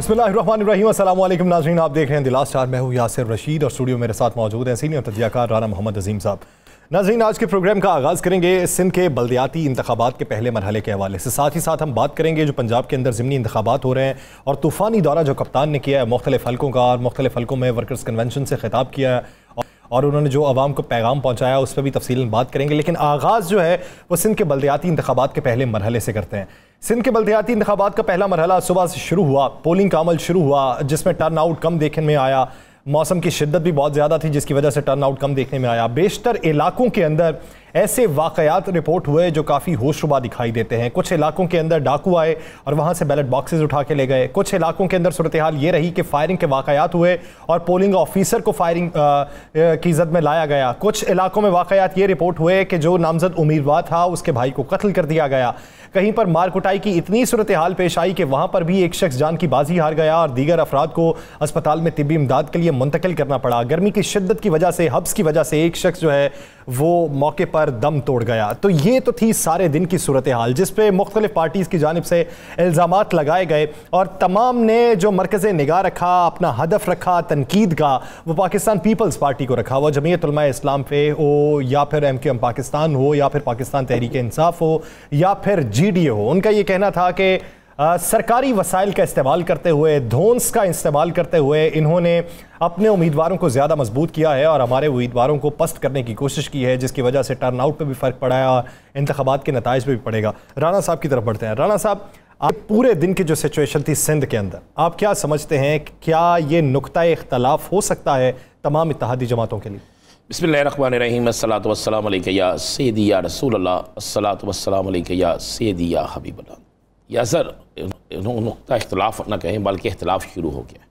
बिस्मिल्लाहिर्रहमानिर्रहीम। अस्सलाम वालेकुम नाज़रीन, आप देख रहे हैं द लास्ट आवर। मैं हूँ यासिर रशीद और स्टूडियो मेरे साथ मौजूद हैं सीनियर तजज़ियाकार राना मोहम्मद अजीम साहब। नाज़रीन, आज के प्रोग्राम का आगाज़ करेंगे सिंध के बल्दियाती इंतखाबात के पहले मरहले के हवाले से। साथ ही साथ हम बात करेंगे जो पंजाब के अंदर ज़िमनी इंतखाबात हो रहे हैं और तूफ़ानी दौरा जो कप्तान ने किया है मुख्तलिफ़ हलकों का, और मुख्तलिफ़ हलकों में वर्कर्स कन्वेंशन से खिताब किया है और उन्होंने जो आवाम को पैगाम पहुँचाया उस पर भी तफसीलन बात करेंगे। लेकिन आगाज़ जो है वो सिंध के बल्दियाती इंतखाबात के पहले मरहले से करते हैं। सिंध के बल्दियाती इंतखाबात का पहला मरहला सुबह से शुरू हुआ, पोलिंग का अमल शुरू हुआ जिसमें टर्न आउट कम देखने में आया। मौसम की शिद्दत भी बहुत ज़्यादा थी जिसकी वजह से टर्न आउट कम देखने में आया। बेशतर इलाकों के अंदर ऐसे वाक़यात रिपोर्ट हुए जो काफ़ी होशरुबा दिखाई देते हैं। कुछ इलाकों के अंदर डाकू आए और वहाँ से बैलेट बॉक्सेस उठा के ले गए। कुछ इलाकों के अंदर सूरत हाल ये रही कि फायरिंग के वाक़यात हुए और पोलिंग ऑफिसर को फायरिंग की जद में लाया गया। कुछ इलाकों में वाक़यात ये रिपोर्ट हुए कि जो नामजद उम्मीदवार था उसके भाई को कत्ल कर दिया गया। कहीं पर मार कुटाई की इतनी सूरत हाल पेश आई कि वहाँ पर भी एक शख्स जान की बाजी हार गया और दीगर अफराद को अस्पताल में तिब्बी इमदाद के लिए मुंतकिल करना पड़ा। गर्मी की शिद्दत की वजह से, हब्स की वजह से एक शख्स जो है वो मौके पर दम तोड़ गया। तो ये तो थी सारे दिन की सूरत हाल जिस पे मुख्तलिफ पार्टीज़ की जानिब से इल्ज़ामात लगाए गए और तमाम ने जो मरकज़ निगाह रखा, अपना हदफ रखा तनकीद का, वो पाकिस्तान पीपल्स पार्टी को रखा। वो जमीयत उलमा इस्लाम पे हो या फिर MQM पाकिस्तान हो या फिर पाकिस्तान तहरीक इंसाफ हो या फिर GDA हो। उनका ये कहना था कि सरकारी वसाइल का इस्तेमाल करते हुए, धोन्स का इस्तेमाल करते हुए इन्होंने अपने उम्मीदवारों को ज़्यादा मजबूत किया है और हमारे उम्मीदवारों को पस्त करने की कोशिश की है, जिसकी वजह से टर्न आउट पर भी फ़र्क पड़ा है और इंतखाबात के नताइज पर भी पड़ेगा। राना साहब की तरफ बढ़ते हैं। राना साहब, आप पूरे दिन की जो सिचुएशन थी सिंध के अंदर, आप क्या समझते हैं, क्या ये नुक्ता इख्तलाफ हो सकता है तमाम इत्तेहादी जमातों के लिए? बिस्मिल्लाहिर्रहमानिर्रहीम। अस्सलातु वस्सलामु अलैका या सय्यदी या रसूलल्लाह, अस्सलातु वस्सलामु अलैका या सय्यदी या हबीबल्लाह। या सर, नुक्ता इख्तलाफ ना कहें बल्कि इख्तलाफ शुरू हो गया।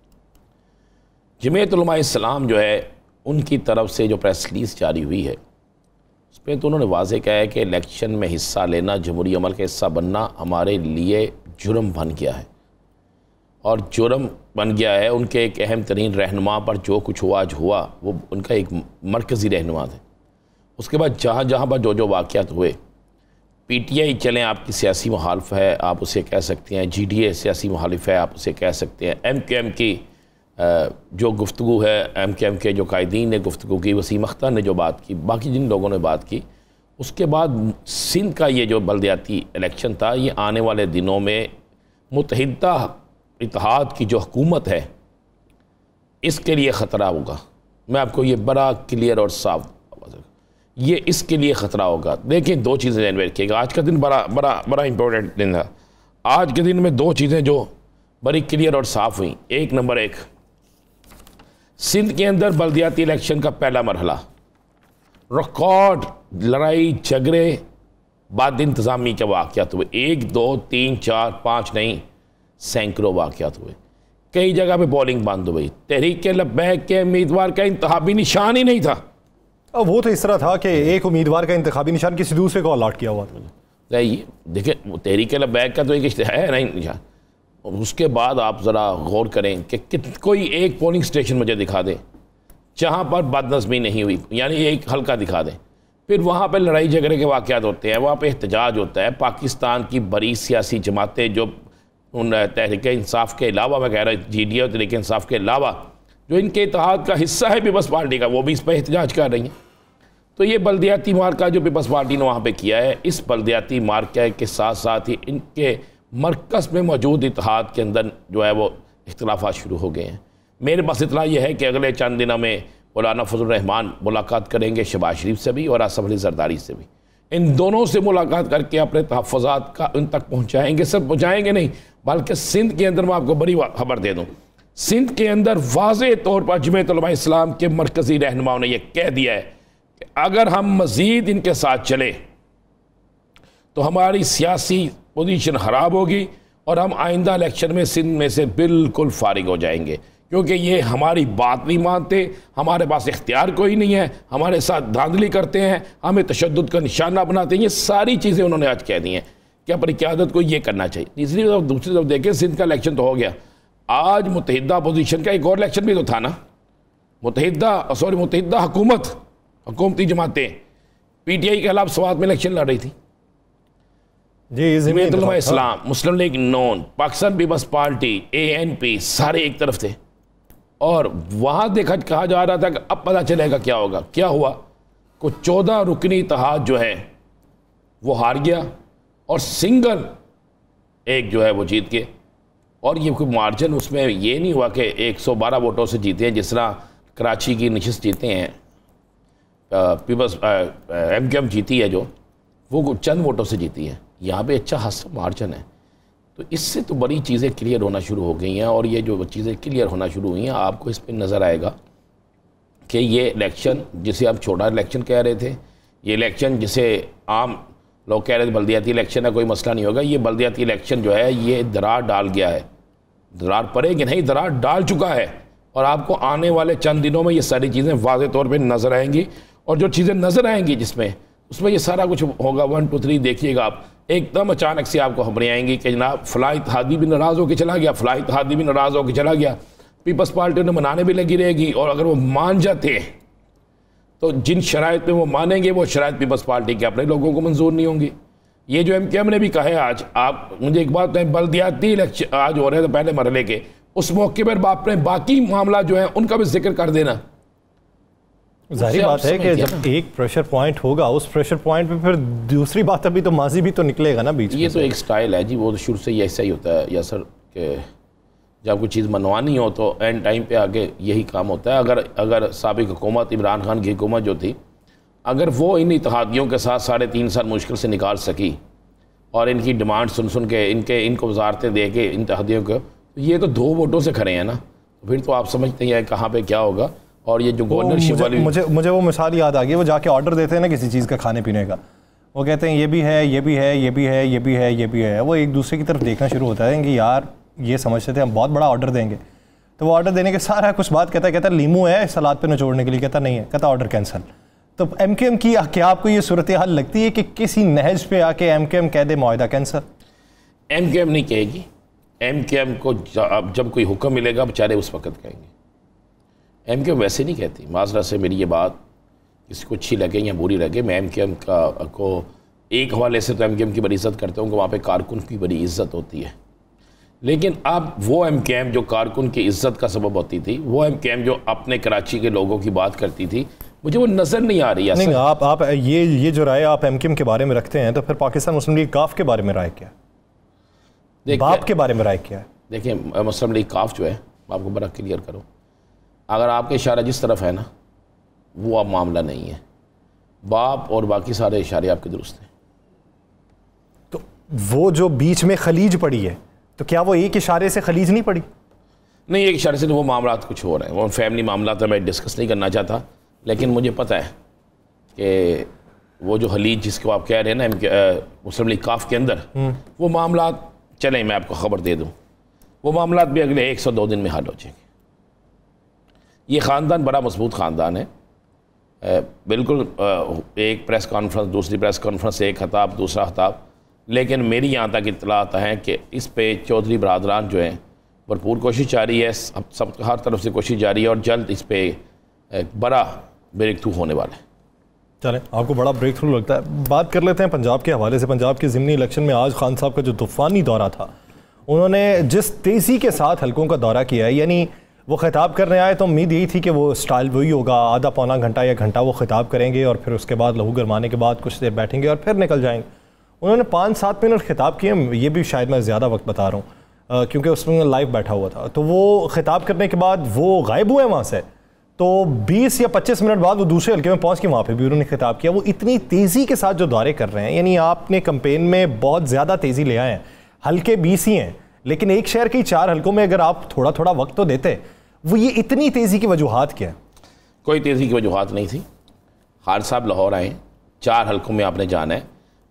जमीयत उलमा इस्लाम जो है उनकी तरफ से जो प्रेस रिलीज़ जारी हुई है उस पर तो उन्होंने वाज़ेह कहा है कि इलेक्शन में हिस्सा लेना, जमहूरी अमल का हिस्सा बनना हमारे लिए जुर्म बन गया है और जुर्म बन गया है। उनके एक अहम तरीन रहनुमा पर जो कुछ हुआ आज हुआ, वो उनका एक मरकज़ी रहनुमा थे। उसके बाद जहाँ जहाँ पर जो जो वाक़यात हुए, PTI चलें आपकी सियासी मुखालिफ है, आप उसे कह सकते हैं, GDA सियासी मुखालिफ है, आप उसे कह सकते हैं, MQM की जो गुफ्तगू है, MQM के जो कायदीन ने गुफ्तगू की, वसीम अख्तर ने जो बात की, बाकी जिन लोगों ने बात की, उसके बाद सिंध का ये जो बल्दियाती इलेक्शन था, ये आने वाले दिनों में मुत्तहिदा इत्तेहाद की जो हुकूमत है इसके लिए ख़तरा होगा। मैं आपको ये बड़ा क्लियर और साफ, ये इसके लिए ख़तरा होगा। देखिए, दो चीज़ें ध्यान में रखिएगा। आज का दिन बड़ा इंपॉर्टेंट दिन था। आज के दिन में दो चीज़ें जो बड़ी क्लियर और साफ़ हुई। एक नंबर एक, सिंध के अंदर बल्दियाती इलेक्शन का पहला मरहला, रिकॉर्ड लड़ाई झगड़े बाद इंतज़ामी के वाक़यात हुए। 1 2 3 4 5 नहीं, सैकड़ों वाक़यात हुए। कई जगह पे पोलिंग बंद हो गई। तहरीक लब्बैक के उम्मीदवार का इंतखाबी निशान ही नहीं था। अब वो तो इस तरह था कि एक उम्मीदवार का इंतखाबी निशान किसी दूसरे को अलॉट किया हुआ था। देखिए, तहरीक लब्बैक का तो एक है नहीं निशान। उसके बाद आप ज़रा गौर करें कि कोई एक पोलिंग स्टेशन मुझे दिखा दें जहाँ पर बदनज़मी नहीं हुई, यानी एक हल्का दिखा दें। फिर वहाँ पर लड़ाई झगड़े के वाक़यात होते हैं, वहाँ पर एहतजाज होता है। पाकिस्तान की बड़ी सियासी जमातें जो उन तहरीक इंसाफ के अलावा, मैं कह रहा हूँ GDA और तहरीक इंसाफ के अलावा जो इनके इत्तेहाद का हिस्सा है पीपल्स पार्टी का, वो भी इस पर एहतजाज कर रही हैं। तो ये बल्दियाती मार्का जो पीपल्स पार्टी ने वहाँ पे किया है, इस बल्दियाती मार्का के साथ साथ ही इनके मरकज़ में मौजूद इत्तेहाद के अंदर जो है वो इख्तलाफात शुरू हो गए हैं। मेरे पास इतना यह है कि अगले चंद दिनों में मौलाना फजल रहमान मुलाकात करेंगे शहबाज शरीफ से भी और आसफ अली जरदारी से भी। इन दोनों से मुलाकात करके अपने तहफ़्फ़ुज़ात का उन तक पहुँचाएँगे। सब पहुँचाएँगे नहीं, बल्कि सिंध के अंदर मैं आपको बड़ी खबर दे दूँ, सिंध के अंदर वाज़े तौर पर जमीयत उलमा इस्लाम के मरकज़ी रहनुमाओं ने यह कह दिया है कि अगर हम मज़ीद इनके साथ चले तो हमारी सियासी पोजीशन ख़राब होगी और हम आइंदा इलेक्शन में सिंध में से बिल्कुल फारिग हो जाएंगे, क्योंकि ये हमारी बात नहीं मानते, हमारे पास इख्तियार कोई नहीं है, हमारे साथ धांधली करते हैं, हमें तशद्दुद का निशाना बनाते हैं। ये सारी चीज़ें उन्होंने आज कह दी हैं कि अपनी क़यादत को ये करना चाहिए। तीसरी तरफ, दूसरी तरफ देखें, सिंध का इलेक्शन तो हो गया। आज मुत्तहिदा अपोजिशन का एक और इलेक्शन भी तो था ना, मुत्तहिदा हुकूमती जमातें PTI के खिलाफ स्वात में इलेक्शन लड़ रही थी। जी, जमीयत इस्लाम, मुस्लिम लीग नून, पाकिस्तान पीपल्स पार्टी, ANP, सारे एक तरफ थे। और वहाँ कहा जा रहा था कि अब पता चलेगा क्या होगा। क्या हुआ? को 14 रुकनी इत्तेहाद जो है वो हार गया और सिंगल एक जो है वो जीत के। और ये कोई मार्जिन उसमें ये नहीं हुआ कि 112 वोटों से जीते हैं, जिस तरह कराची की नशिस्त जीते हैं पीपल्स MQM जीती है जो, वो चंद वोटों से जीती है। यहाँ पे अच्छा खासा मार्जिन है। तो इससे तो बड़ी चीज़ें क्लियर होना शुरू हो गई हैं। और ये जो चीज़ें क्लियर होना शुरू हुई हैं, आपको इस पर नज़र आएगा कि ये इलेक्शन जिसे आप छोटा इलेक्शन कह रहे थे, ये इलेक्शन जिसे आम लोग कह रहे थे बल्दियाती इलेक्शन है, कोई मसला नहीं होगा, ये बल्दियाती इलेक्शन जो है ये दरार डाल गया है। दरार पड़ेगी नहीं, दरार डाल चुका है। और आपको आने वाले चंद दिनों में ये सारी चीज़ें वाज़े तौर पर नज़र आएंगी। और जो चीज़ें नज़र आएंगी जिसमें उसमें ये सारा कुछ होगा। 1 2 3 देखिएगा आप, एकदम अचानक से आपको खबरें आएंगी कि जनाब फ़लाँ इत्तेहादी भी नाराज़ होकर चला गया, फ़लाँ इत्तेहादी भी नाराज़ होकर चला गया। पीपल्स पार्टी ने मनाने भी लगी रहेगी। और अगर वो मान जाते हैं तो जिन शराइत में वो मानेंगे वो शराइत पीपल्स पार्टी के अपने लोगों को मंजूर नहीं होंगी। ये जो MQM ने भी कहा है आज, आप मुझे एक बात बताएं, बल्दियाती इलेक्शन आज हो रहे थे पहले मरहले के, उस मौके पर आपने बाकी मामला जो है उनका भी जिक्र कर देना। जाहिर बात है कि जब एक प्रेशर पॉइंट होगा, उस प्रेशर पॉइंट पे फिर दूसरी बात अभी तो माजी भी तो निकलेगा ना बीच में। ये तो एक स्टाइल है जी, वो तो शुरू से ही ऐसा ही होता है या सर कि जब कोई चीज़ मनवानी हो तो एंड टाइम पे आगे यही काम होता है। अगर साबिक हुकूमत इमरान खान की हुकूमत जो थी, अगर वो इन इत्तेहादियों के साथ 3.5 साल मुश्किल से निकाल सकी और इनकी डिमांड सुन के इनको वजारतें दे के इत्तेहादियों को, तो ये तो 2 वोटों से खड़े हैं ना। फिर तो आप समझते हैं कहाँ पे क्या होगा। और ये जो गवर्नरशिप वाली, मुझे वो मिसाल याद आ गई, वो जाके ऑर्डर देते हैं ना किसी चीज़ का खाने पीने का, वो कहते हैं ये भी है, ये भी है, ये भी है, ये भी है, ये भी है। वो एक दूसरे की तरफ देखना शुरू होता है कि यार ये समझते थे हम बहुत बड़ा ऑर्डर देंगे, तो वो ऑर्डर देने के सारा कुछ बात कहता लीमू है सलाद पे निचोड़ने के लिए, कहता नहीं है, कहता ऑर्डर कैंसिल। तो MQM की क्या आपको ये सूरत हाल लगती है कि किसी नहज पे आके MQM कह दे मुआहदा कैंसिल? MQM नहीं कहेगी। MQM को जब कोई हुक्म मिलेगा बेचारे उस वक्त कहेंगे। MQM वैसे नहीं कहती। माजरा से मेरी ये बात किसी को अच्छी लगे या बुरी लगे, मैं MQM को एक हवाले से तो MQM की बड़ी इज़्ज़त करता हूँ कि वहाँ पे कारकुन की बड़ी इज़्ज़त होती है। लेकिन अब वो MQM जो कारकुन की इज़्ज़त का सबब होती थी, वो MQM जो अपने कराची के लोगों की बात करती थी, मुझे वो नज़र नहीं आ रही है। नहीं, आप ये जो राय आप MQM के बारे में रखते हैं, तो फिर पाकिस्तान मुस्लिम लीग काफ के बारे में राय क्या है? बाप के बारे में राय क्या है? देखिए, मुस्लिम लीग काफ जो है, आपको बड़ा क्लियर करो, अगर आपका इशारा जिस तरफ है ना, वो अब मामला नहीं है। बाप और बाकी सारे इशारे आपके दुरुस्त हैं। तो वो जो बीच में खलीज पड़ी है, तो क्या वो एक इशारे से खलीज नहीं पड़ी? नहीं, एक इशारे से वो मामला कुछ हो रहे हैं, वो फैमिली मामला तो मैं डिस्कस नहीं करना चाहता। लेकिन मुझे पता है कि वो जो खलीज जिसको आप कह रहे हैं ना मुस्लिम लीग काफ के अंदर, वो मामला चलें, मैं आपको ख़बर दे दूँ, वो मामला भी अगले 102 दिन में हल हो जाएंगे। ये ख़ानदान बड़ा मजबूत ख़ानदान है। बिल्कुल एक प्रेस कॉन्फ्रेंस, दूसरी प्रेस कॉन्फ्रेंस, एक खिताब, दूसरा खिताब। लेकिन मेरी यहाँ तक इत्तलात है कि इस पे चौधरी बरादरान जो हैं भरपूर कोशिश जारी है, सब हर तरफ से कोशिश जारी है और जल्द इस पर बड़ा ब्रेक थ्रू होने वाला है। चलें, आपको बड़ा ब्रेक थ्रू लगता है। बात कर लेते हैं पंजाब के हवाले से। पंजाब के ज़िमनी इलेक्शन में आज खान साहब का जो तूफ़ानी दौरा था, उन्होंने जिस तेज़ी के साथ हलकों का दौरा किया है, यानी वो खिताब करने आए तो उम्मीद यही थी कि वो स्टाइल वही होगा, आधा पौना घंटा या घंटा वो खिताब करेंगे और फिर उसके बाद लहू गरमाने के बाद कुछ देर बैठेंगे और फिर निकल जाएंगे। उन्होंने 5-7 मिनट खिताब किए, ये भी शायद मैं ज़्यादा वक्त बता रहा हूँ क्योंकि उसमें लाइव बैठा हुआ था। तो वो खिताब करने के बाद वो गायब हुए वहाँ से, तो 20 या 25 मिनट बाद वो दूसरे हल्के में पहुँच के वहाँ पर भी उन्होंने खिताब किया। वो इतनी तेज़ी के साथ जो दौरे कर रहे हैं, यानी आपने कंपेन में बहुत ज़्यादा तेज़ी ले आए हैं। हल्के 20 ही हैं, लेकिन एक शहर के 4 हल्कों में अगर आप थोड़ा थोड़ा वक्त तो देते, वो ये इतनी तेज़ी की वजूहात क्या है? कोई तेज़ी की वजूहात नहीं थी। खान साहब लाहौर आए, 4 हल्कों में आपने जाना है।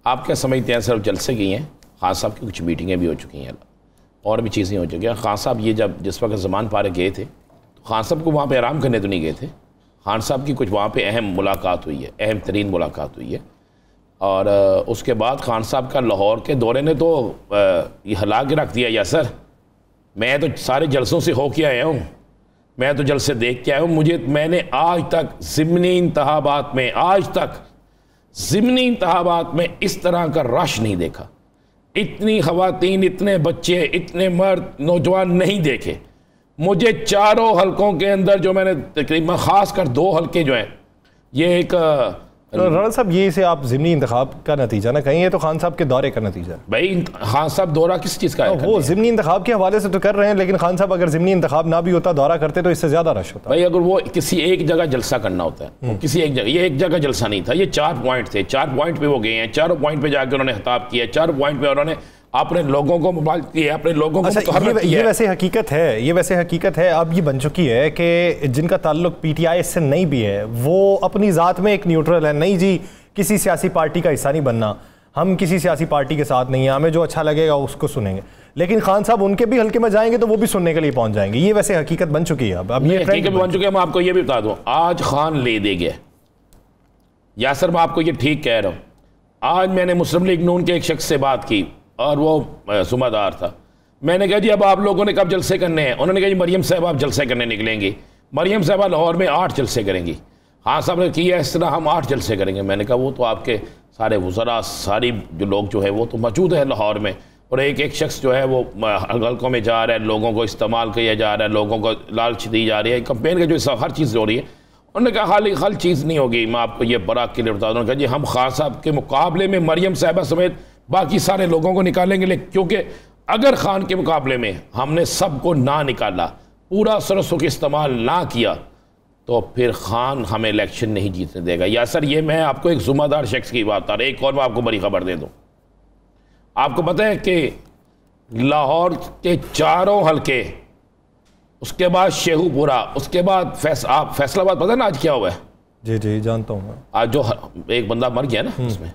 आप क्या समझते हैं सिर्फ जलसे की हैं? खान साहब की कुछ मीटिंगें भी हो चुकी हैं और भी चीज़ें हो चुकी हैं। खान साहब ये जब जिस वक्त ज़मान पारे गए थे, तो खान साहब को वहाँ पे आराम करने तो नहीं गए थे। खान साहब की कुछ वहाँ पे अहम मुलाकात हुई है, अहम तरीन मुलाकात हुई है। और उसके बाद खान साहब का लाहौर के दौरे ने तो ये हिला के रख दिया। या सर, मैं तो सारे जलसों से हो के आया हूँ, मैं तो जलसे देख के आया हूँ। मैंने आज तक ज़िमनी इंतखाबात में, आज तक ज़िमनी इंतखाबात में इस तरह का रश नहीं देखा। इतनी ख़वातीन, इतने बच्चे, इतने मर्द नौजवान नहीं देखे। मुझे चारों हलकों के अंदर जो मैंने तकरीबन ख़ास कर 2 हलके जो हैं, ये एक राणा साहब, ये इसे आप ज़िमनी इंतखाब का नतीजा ना कहीं, ये तो खान साहब के दौरे का नतीजा है। भाई खान साहब दौरा किस चीज़ का है? वो ज़िमनी इंतखाब के हवाले से तो कर रहे हैं, लेकिन खान साहब अगर ज़िमनी इंतखाब ना भी होता, दौरा करते, तो इससे ज़्यादा रश होता। भाई अगर वो किसी एक जगह जलसा करना होता है, किसी एक जगह, ये एक जगह जलसा नहीं था, ये 4 पॉइंट थे। 4 पॉइंट पे वो गए हैं, 4 पॉइंट पे जाकर उन्होंने खिताब किया, 4 पॉइंट पे उन्होंने अपने लोगों को मुबारक किया, अपने लोगों को ये वैसे हकीकत है, ये वैसे हकीकत है, अब ये बन चुकी है कि जिनका ताल्लुक पीटीआई से नहीं भी है, वो अपनी ज़ात में एक न्यूट्रल है। नहीं जी, किसी सियासी पार्टी का हिस्सा नहीं बनना, हम किसी सियासी पार्टी के साथ नहीं है, हमें जो अच्छा लगेगा उसको सुनेंगे। लेकिन खान साहब उनके भी हल्के में जाएंगे तो वो भी सुनने के लिए पहुंच जाएंगे। ये वैसे हकीकत बन चुकी है। अब ये हकीकत बन चुकी है। मैं आपको ये भी बता दूं, आज खान ले दे गया यासर, मैं आपको ये ठीक कह रहा हूँ। आज मैंने मुस्लिम लीग नून के एक शख्स से बात की और वो सुमादार था। मैंने कहा जी अब आप लोगों ने कब जलसे करने हैं? उन्होंने कहा जी मरियम साहब आप जलसे करने निकलेंगी। मरियम साहब लाहौर में 8 जलसे करेंगी। हाँ साहब ने किया इस तरह, हम 8 जलसे करेंगे। मैंने कहा वो तो आपके सारे वज़रा, सारी जो लोग जो है वो तो मौजूद है लाहौर में, और एक एक शख्स जो है वो हल्कों में जा रहा है, लोगों को इस्तेमाल किया जा रहा है, लोगों को लालच दी जा रही है, कंपेन का जो हर चीज़ हो रही है। उन्होंने कहा हर चीज़ नहीं होगी। मैं आपको ये बड़ा क्लियर बता दूँ, जी हम खान साहब के मुकाबले में मरियम साहबा समेत बाकी सारे लोगों को निकालेंगे, क्योंकि अगर खान के मुकाबले में हमने सबको ना निकाला, पूरा सरसों का इस्तेमाल ना किया, तो फिर खान हमें इलेक्शन नहीं जीतने देगा। या सर ये मैं आपको एक ज़िम्मेदार शख्स की बात आ रही। एक और मैं आपको बड़ी खबर दे दूं, आपको पता है कि लाहौर के 4 हलके, उसके बाद शेखुपुरा, उसके बाद आप फैसलाबाद, पता है ना आज क्या हुआ है? जी जी जानता हूँ। आज जो एक बंदा मर गया ना उसमें,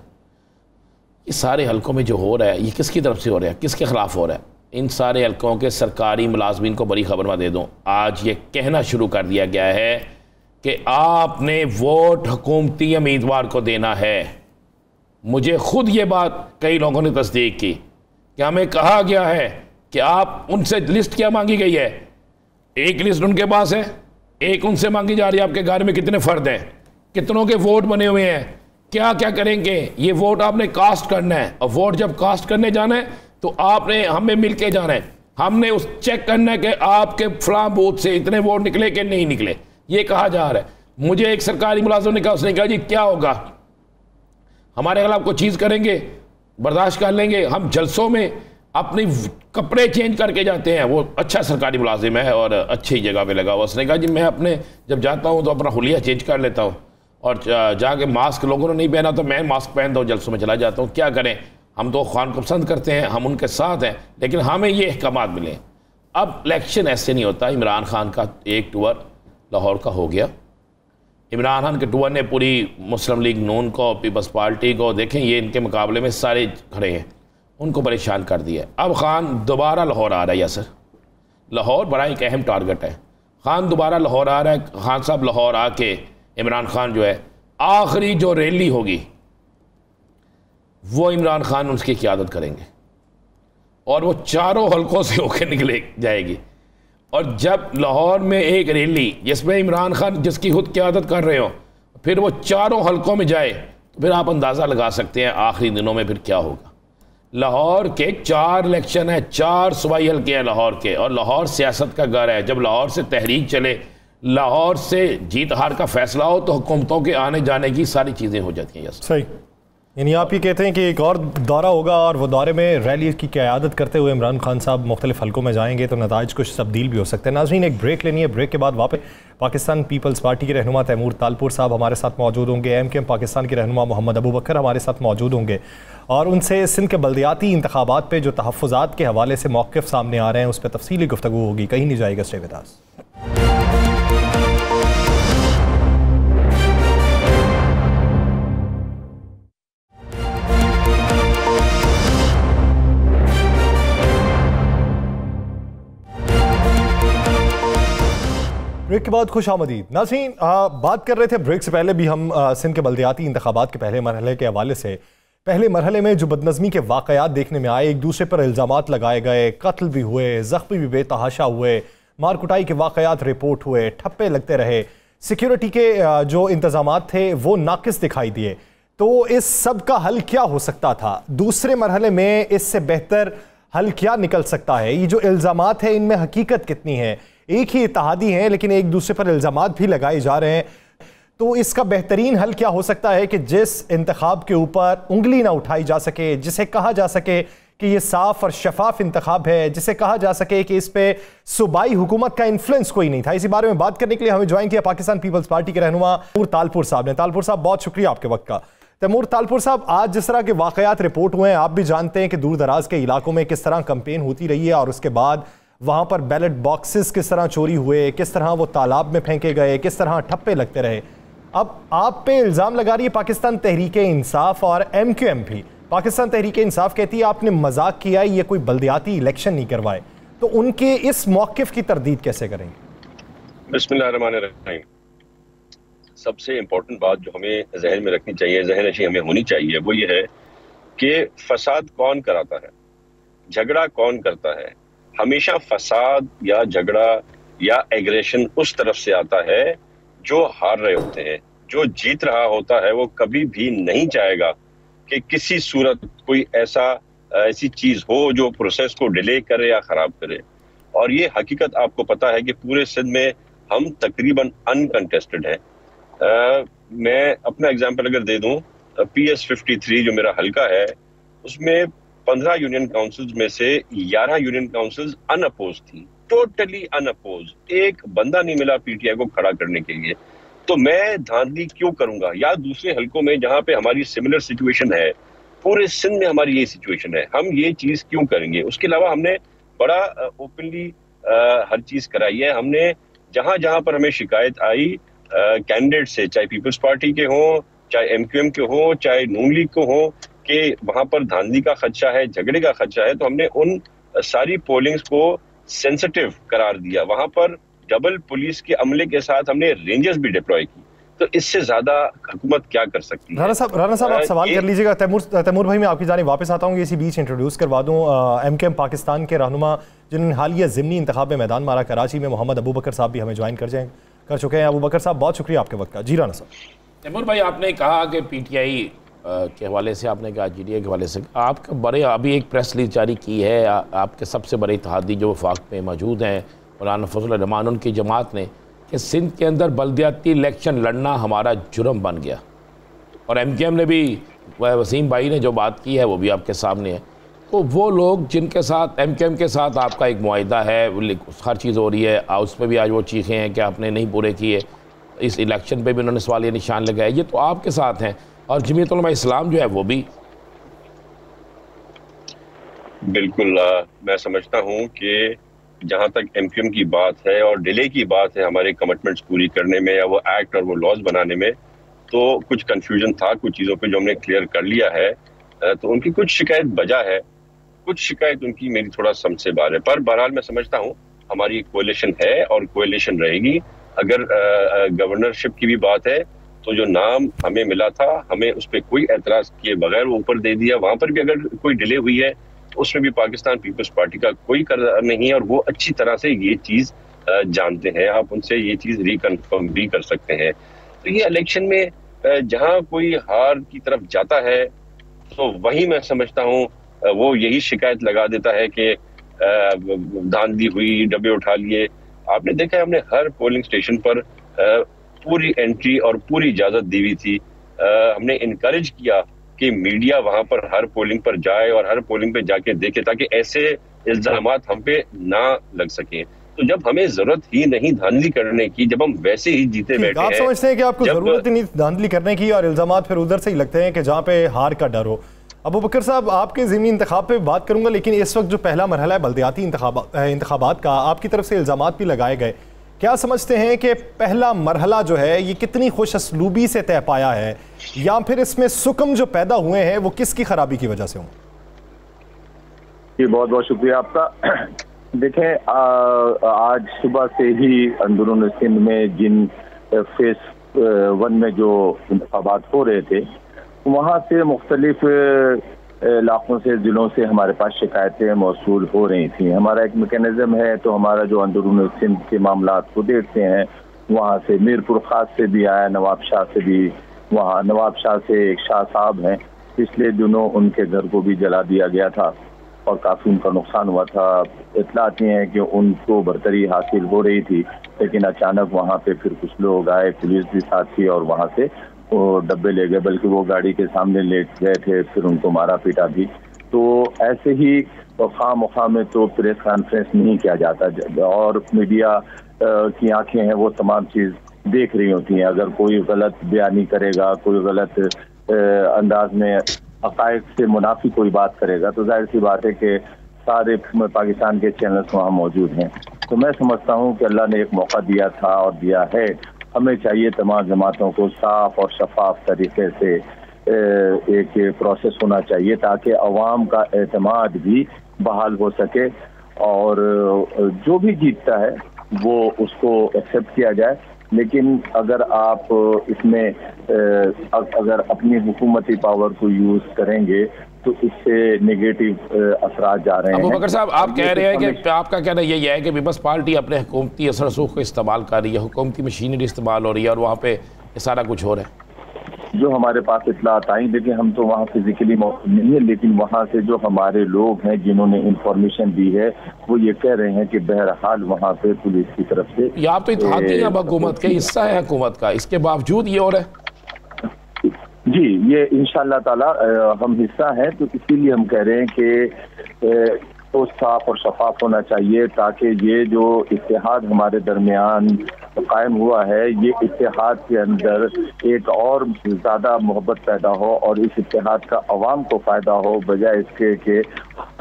ये सारे हलकों में जो हो रहा है, ये किसकी तरफ से हो रहा है, किसके खिलाफ हो रहा है? इन सारे हलकों के सरकारी मुलाजमीन को बड़ी खबर मैं दे दूं, आज ये कहना शुरू कर दिया गया है कि आपने वोट हुकूमती उम्मीदवार को देना है। मुझे खुद ये बात कई लोगों ने तस्दीक की कि हमें कहा गया है कि आप उनसे लिस्ट क्या मांगी गई है, एक लिस्ट उनके पास है, एक उनसे मांगी जा रही है आपके घर में कितने फर्द हैं, कितनों के वोट बने हुए हैं, क्या क्या करेंगे। ये वोट आपने कास्ट करना है, और वोट जब कास्ट करने जाना है तो आपने हमें मिल के जाना है। हमने उस चेक करना है कि आपके फलां बूथ से इतने वोट निकले कि नहीं निकले, ये कहा जा रहा है। मुझे एक सरकारी मुलाजिम ने कहा, उसने कहा जी क्या होगा, हमारे खिलाफ कोई चीज़ करेंगे बर्दाश्त कर लेंगे। हम जलसों में अपने कपड़े चेंज करके जाते हैं। वो अच्छा सरकारी मुलाजिम है और अच्छी जगह पे लगा हुआ। उसने कहा जी मैं अपने जब जाता हूँ तो अपना हुलिया चेंज कर लेता हूँ, और जाके मास्क लोगों ने नहीं पहना तो मैं मास्क पहनता हूँ, जलसों में चला जाता हूँ। क्या करें, हम तो खान को पसंद करते हैं, हम उनके साथ हैं, लेकिन हमें ये अहकामात मिले। अब इलेक्शन ऐसे नहीं होता। इमरान खान का एक टूर लाहौर का हो गया, इमरान खान के टूर ने पूरी मुस्लिम लीग नून को, पीपल्स पार्टी को, देखें ये इनके मुकाबले में सारे खड़े हैं, उनको परेशान कर दिया। अब खान दोबारा लाहौर आ रहा है। या सर लाहौर बड़ा एक अहम टारगेट है। खान दोबारा लाहौर आ रहा है। खान साहब लाहौर आके इमरान खान जो है आखिरी जो रैली होगी वो इमरान खान उसकी क़यादत करेंगे, और वो 4 हलकों से होकर निकले जाएगी। और जब लाहौर में एक रैली जिसमें इमरान खान जिसकी खुद क़यादत कर रहे हो, फिर वो 4 हलकों में जाए, तो फिर आप अंदाज़ा लगा सकते हैं आखिरी दिनों में फिर क्या होगा। लाहौर के 4 इलेक्शन है, 4 सूबाई हल्के हैं लाहौर के, और लाहौर सियासत का घर है। जब लाहौर से तहरीक चले, लाहौर से जीत हार का फैसला हो, तो हुकूमतों के आने जाने की सारी चीज़ें हो जाती हैं। सही, यानी आप ये कहते हैं कि एक और दौरा होगा और वो दौरे में रैली की क़यादत करते हुए इमरान खान साहब मुख्तलिफ हलकों में जाएंगे, तो नताइज कुछ तब्दील भी हो सकते हैं। नाज़रीन एक ब्रेक लेनी है, ब्रेक के बाद वापस पाकिस्तान पीपल्स पार्टी के रहनुमा तैमूर तालपुर साहब हमारे साथ मौजूद होंगे। MKM पाकिस्तान के रहनुमा मोहम्मद अबू बकर हमारे साथ मौजूद होंगे, और उनसे सिंध के बल्दियाती इंतखाबात पर जो तहफ़्फ़ुज़ात के हवाले से मौक़िफ़ सामने आ रहे हैं उस पर तफसीली गुफ्तगू होगी। कहीं नहीं जाएगा, स्टे विद अस। ब्रेक के बाद खुश आमदीद। नाज़रीन बात कर रहे थे ब्रेक से पहले भी हम सिंध के बल्दियाती इंतखाबात के पहले मरहले के हवाले से। पहले मरहले में जो बदनज़मी के वाक़यात देखने में आए, एक दूसरे पर इल्ज़ामात लगाए गए, कत्ल भी हुए, ज़ख्मी भी बेतहाशा हुए, मार कुटाई के वाक़यात रिपोर्ट हुए, ठप्पे लगते रहे, सिक्योरिटी के जो इंतज़ामात थे वो नाक़िस दिखाई दिए, तो इस सब का हल क्या हो सकता था? दूसरे मरहले में इससे बेहतर हल क्या निकल सकता है? ये जो इल्ज़ामात है इनमें हकीकत कितनी है? एक ही इत्तेहादी हैं लेकिन एक दूसरे पर इल्ज़ामात भी लगाए जा रहे हैं। तो इसका बेहतरीन हल क्या हो सकता है कि जिस इंतखाब के ऊपर उंगली ना उठाई जा सके, जिसे कहा जा सके कि ये साफ और शफाफ इंतखाब है, जिसे कहा जा सके कि इस पे सूबाई हुकूमत का इन्फ्लुएंस कोई नहीं था। इसी बारे में बात करने के लिए हमें ज्वाइन किया पाकिस्तान पीपल्स पार्टी के रहनुमा तैमूर तालपुर साहब ने। तालपुर साहब, बहुत शुक्रिया आपके वक्त का। तैमूर तालपुर साहब, आज जिस तरह के वाकयात रिपोर्ट हुए हैं, आप भी जानते हैं कि दूर दराज के इलाकों में किस तरह कैंपेन होती रही है और उसके बाद वहां पर बैलेट बॉक्सेस किस तरह चोरी हुए, किस तरह वो तालाब में फेंके गए, किस तरह ठप्पे लगते रहे। अब आप पे इल्ज़ाम लगा रही है पाकिस्तान तहरीक इंसाफ और MQM भी। पाकिस्तान तहरीक इंसाफ कहती है आपने मजाक किया, ये कोई बल्दियाती इलेक्शन नहीं करवाए। तो उनके इस मौक़िफ़ की तरदीद कैसे करेंगे? बिस्मिल्लाहिर्रहमानिर्रहीम। सबसे इम्पोर्टेंट बात जो हमें जहन में रखनी चाहिए, जहन नशी हमें होनी चाहिए, वो ये है कि फसाद कौन कराता है, झगड़ा कौन करता है। हमेशा फसाद या झगड़ा या एग्रेशन उस तरफ से आता है जो हार रहे होते हैं। जो जीत रहा होता है वो कभी भी नहीं चाहेगा कि किसी सूरत कोई ऐसी चीज हो जो प्रोसेस को डिले करे या खराब करे। और ये हकीकत आपको पता है कि पूरे सिंध में हम तकरीबन अनकंटेस्टेड हैं। मैं अपना एग्जांपल अगर दे दूं, PS 53 जो मेरा हलका है, उसमें 15 यूनियन काउंसिल्स में से 11 यूनियन काउंसिल्स अनअपोज थी, टोटली अनअपोज। एक बंदा नहीं मिला PTI को खड़ा करने के लिए। तो मैं धांधली क्यों करूंगा? या दूसरे हलकों में जहां पे हमारी सिमिलर सिचुएशन है, पूरे सिंध में हमारी ये सिचुएशन है, हम ये चीज क्यों करेंगे? उसके अलावा हमने बड़ा ओपनली हर चीज कराई है। हमने जहां जहां पर हमें शिकायत आई कैंडिडेट से, चाहे पीपल्स पार्टी के हों, चाहे MQM के हों, चाहे नून लीग को हों, कि वहां पर धांधली का खदशा है, झगड़े का खदशा है, तो हमने उन सारी पोलिंग्स को सेंसिटिव करार दिया। वहां पर डबल पुलिस के अमले के साथ हमने रेंजर्स भी डिप्लॉय की। तो इससे ज्यादा हुकूमत क्या कर सकती है? राना साहब आप सवाल कर लीजिएगा। तैमूर भाई, मैं आपकी जानिब वापस आता हूँ। इसी बीच इंट्रोड्यूस करवा दूँ MQM पाकिस्तान के रहनुमा जिन्होंने हालिया ज़िमनी इंतखाब में मैदान मारा कराची में, मोहम्मद अबू बकर साहब भी हमें ज्वाइन कर चुके हैं। अबू बकर साहब, बहुत शुक्रिया आपके वक्त का। जी राना साहब। तैमूर भाई, आपने कहा कि PTI के हवाले से, आपने कहा GDA के हवाले से, आपका बड़े अभी एक प्रेस रिलीज जारी की है, आपके सबसे बड़े इत्तेहादी जो वफाक में मौजूद हैं, मौलाना फजल रहमान, उनकी जमात ने, कि सिंध के अंदर बल्दियाती इलेक्शन लड़ना हमारा जुर्म बन गया। और MQM ने भी, वसीम भाई ने जो बात की है वो भी आपके सामने है। तो वो लोग जिनके साथ, MQM के साथ आपका एक मुआहिदा है, हर चीज़ हो रही है, हाउस पे भी आज वो चीखें हैं कि आपने नहीं पूरे किए, इस इलेक्शन पे भी उन्होंने सवालिया निशान लगाए, ये तो आपके साथ हैं। और जमीयत उलमा इस्लाम जो है वो भी। बिल्कुल, मैं समझता हूँ कि जहाँ तक MQM की बात है और डिले की बात है हमारे कमिटमेंट्स पूरी करने में या वो एक्ट और वो लॉज बनाने में, तो कुछ कंफ्यूजन था कुछ चीज़ों पे जो हमने क्लियर कर लिया है। तो उनकी कुछ शिकायत बजा है, कुछ शिकायत उनकी मेरी थोड़ा समझ से बाहर है। पर बहरहाल मैं समझता हूँ हमारी कोalition है और कोalition रहेगी। अगर गवर्नरशिप की भी बात है तो जो नाम हमें मिला था, हमें उस पर कोई एतराज़ किए बगैर वो ऊपर दे दिया। वहाँ पर भी अगर कोई डिले हुई है उसमें भी पाकिस्तान पीपल्स पार्टी का कोई कर नहीं है और वो अच्छी तरह से ये चीज़ जानते हैं। आप उनसे ये चीज़ रिकन्फर्म भी कर सकते हैं। तो ये इलेक्शन में जहाँ कोई हार की तरफ जाता है तो वही मैं समझता हूँ वो यही शिकायत लगा देता है कि धांधली हुई, डब्बे उठा लिए। आपने देखा है हमने हर पोलिंग स्टेशन पर पूरी एंट्री और पूरी इजाजत दी हुई थी। हमने इनकरेज किया कि मीडिया वहां पर हर पोलिंग पर जाए और हर पोलिंग पे जाके देखे ताकि ऐसे इल्जामात हम पे ना लग सके। तो जब हमें जरूरत ही नहीं धांधली करने की, जब हम वैसे ही जीते बैठे आप समझते हैं कि आपको जरूरत ही नहीं धांधली करने की और इल्जामात फिर उधर से ही लगते हैं कि जहाँ पे हार का डर हो। अबू बकर साहब, आपके ज़िमनी इंतखाब पे बात करूंगा, लेकिन इस वक्त जो पहला मरहला है बल्दियाती इंतखाबात का, आपकी तरफ से इल्जामात भी लगाए गए। क्या समझते हैं कि पहला मरहला जो है ये कितनी खुश असलूबी से तय पाया है, या फिर इसमें सुकम जो पैदा हुए हैं वो किसकी खराबी की वजह से हों? जी, बहुत बहुत शुक्रिया आपका। देखें, आज सुबह से ही अंदरून सिंध में जिन फेस 1 में जो इंतखाबात हो रहे थे, वहाँ से मुख्तलिफ इलाकों से, जिलों से हमारे पास शिकायतें मौसूल हो रही थी। हमारा एक मैकेनिज्म है, तो हमारा जो अंदरून सिंध के मामला को देखते हैं, वहाँ से मीरपुर खास से भी आया, नवाब शाह से भी, वहाँ नवाब शाह से एक शाह साहब हैं, पिछले दिनों उनके घर को भी जला दिया गया था और काफ़ी उनका नुकसान हुआ था। इत्तलात ये है कि उनको बरतरी हासिल हो रही थी, लेकिन अचानक वहाँ पे फिर कुछ लोग आए, पुलिस भी साथ थी और वहाँ से वो डब्बे ले गए, बल्कि वो गाड़ी के सामने लेट गए थे, फिर उनको मारा पीटा भी। तो ऐसे ही खाम में तो प्रेस कॉन्फ्रेंस नहीं किया जाता और मीडिया की आंखें हैं वो तमाम चीज़ देख रही होती हैं। अगर कोई गलत बयानी करेगा, कोई गलत अंदाज में हक़ाइक़ से मुनाफी कोई बात करेगा, तो जाहिर सी बात है कि सारे पाकिस्तान के चैनल्स वहाँ मौजूद हैं। तो मैं समझता हूँ कि अल्लाह ने एक मौका दिया था और दिया है, हमें चाहिए तमाम जमातों को साफ और शफाफ तरीके से एक प्रोसेस होना चाहिए ताकि अवाम का एतमाद भी बहाल हो सके और जो भी जीतता है वो उसको एक्सेप्ट किया जाए। लेकिन अगर आप इसमें अगर अपनी हुकूमती पावर को यूज करेंगे तो इससे नेगेटिव असरात जा रहे हैं। अबू बकर साहब, आप कह रहे हैं कि आपका कहना यही है कि पीपल्स पार्टी अपने हुकूमती असर रसूख को इस्तेमाल कर रही है, हुकूमती मशीनरी इस्तेमाल हो रही है और वहाँ पे सारा कुछ हो रहा है। जो हमारे पास इत्तलात आई, देखिए हम तो वहाँ फिजिकली मौजूद नहीं है, लेकिन वहाँ से जो हमारे लोग हैं जिन्होंने इंफॉर्मेशन दी है वो ये कह रहे हैं कि बहरहाल वहाँ पे पुलिस की तरफ से या आप तो इत्तेहादी अब हुकूमत का हिस्सा है हुकूमत का, इसके बावजूद ये हो रहा है। जी, ये इंशाअल्लाह ताला हम हिस्सा हैं, तो इसीलिए हम कह रहे हैं कि तो साफ और शफाफ होना चाहिए ताकि ये जो इत्तेहाद हमारे दरमियान कायम हुआ है, ये इत्तेहाद के अंदर एक और ज़्यादा मोहब्बत पैदा हो और इस इत्तेहाद का अवाम को फ़ायदा हो, बजाय इसके कि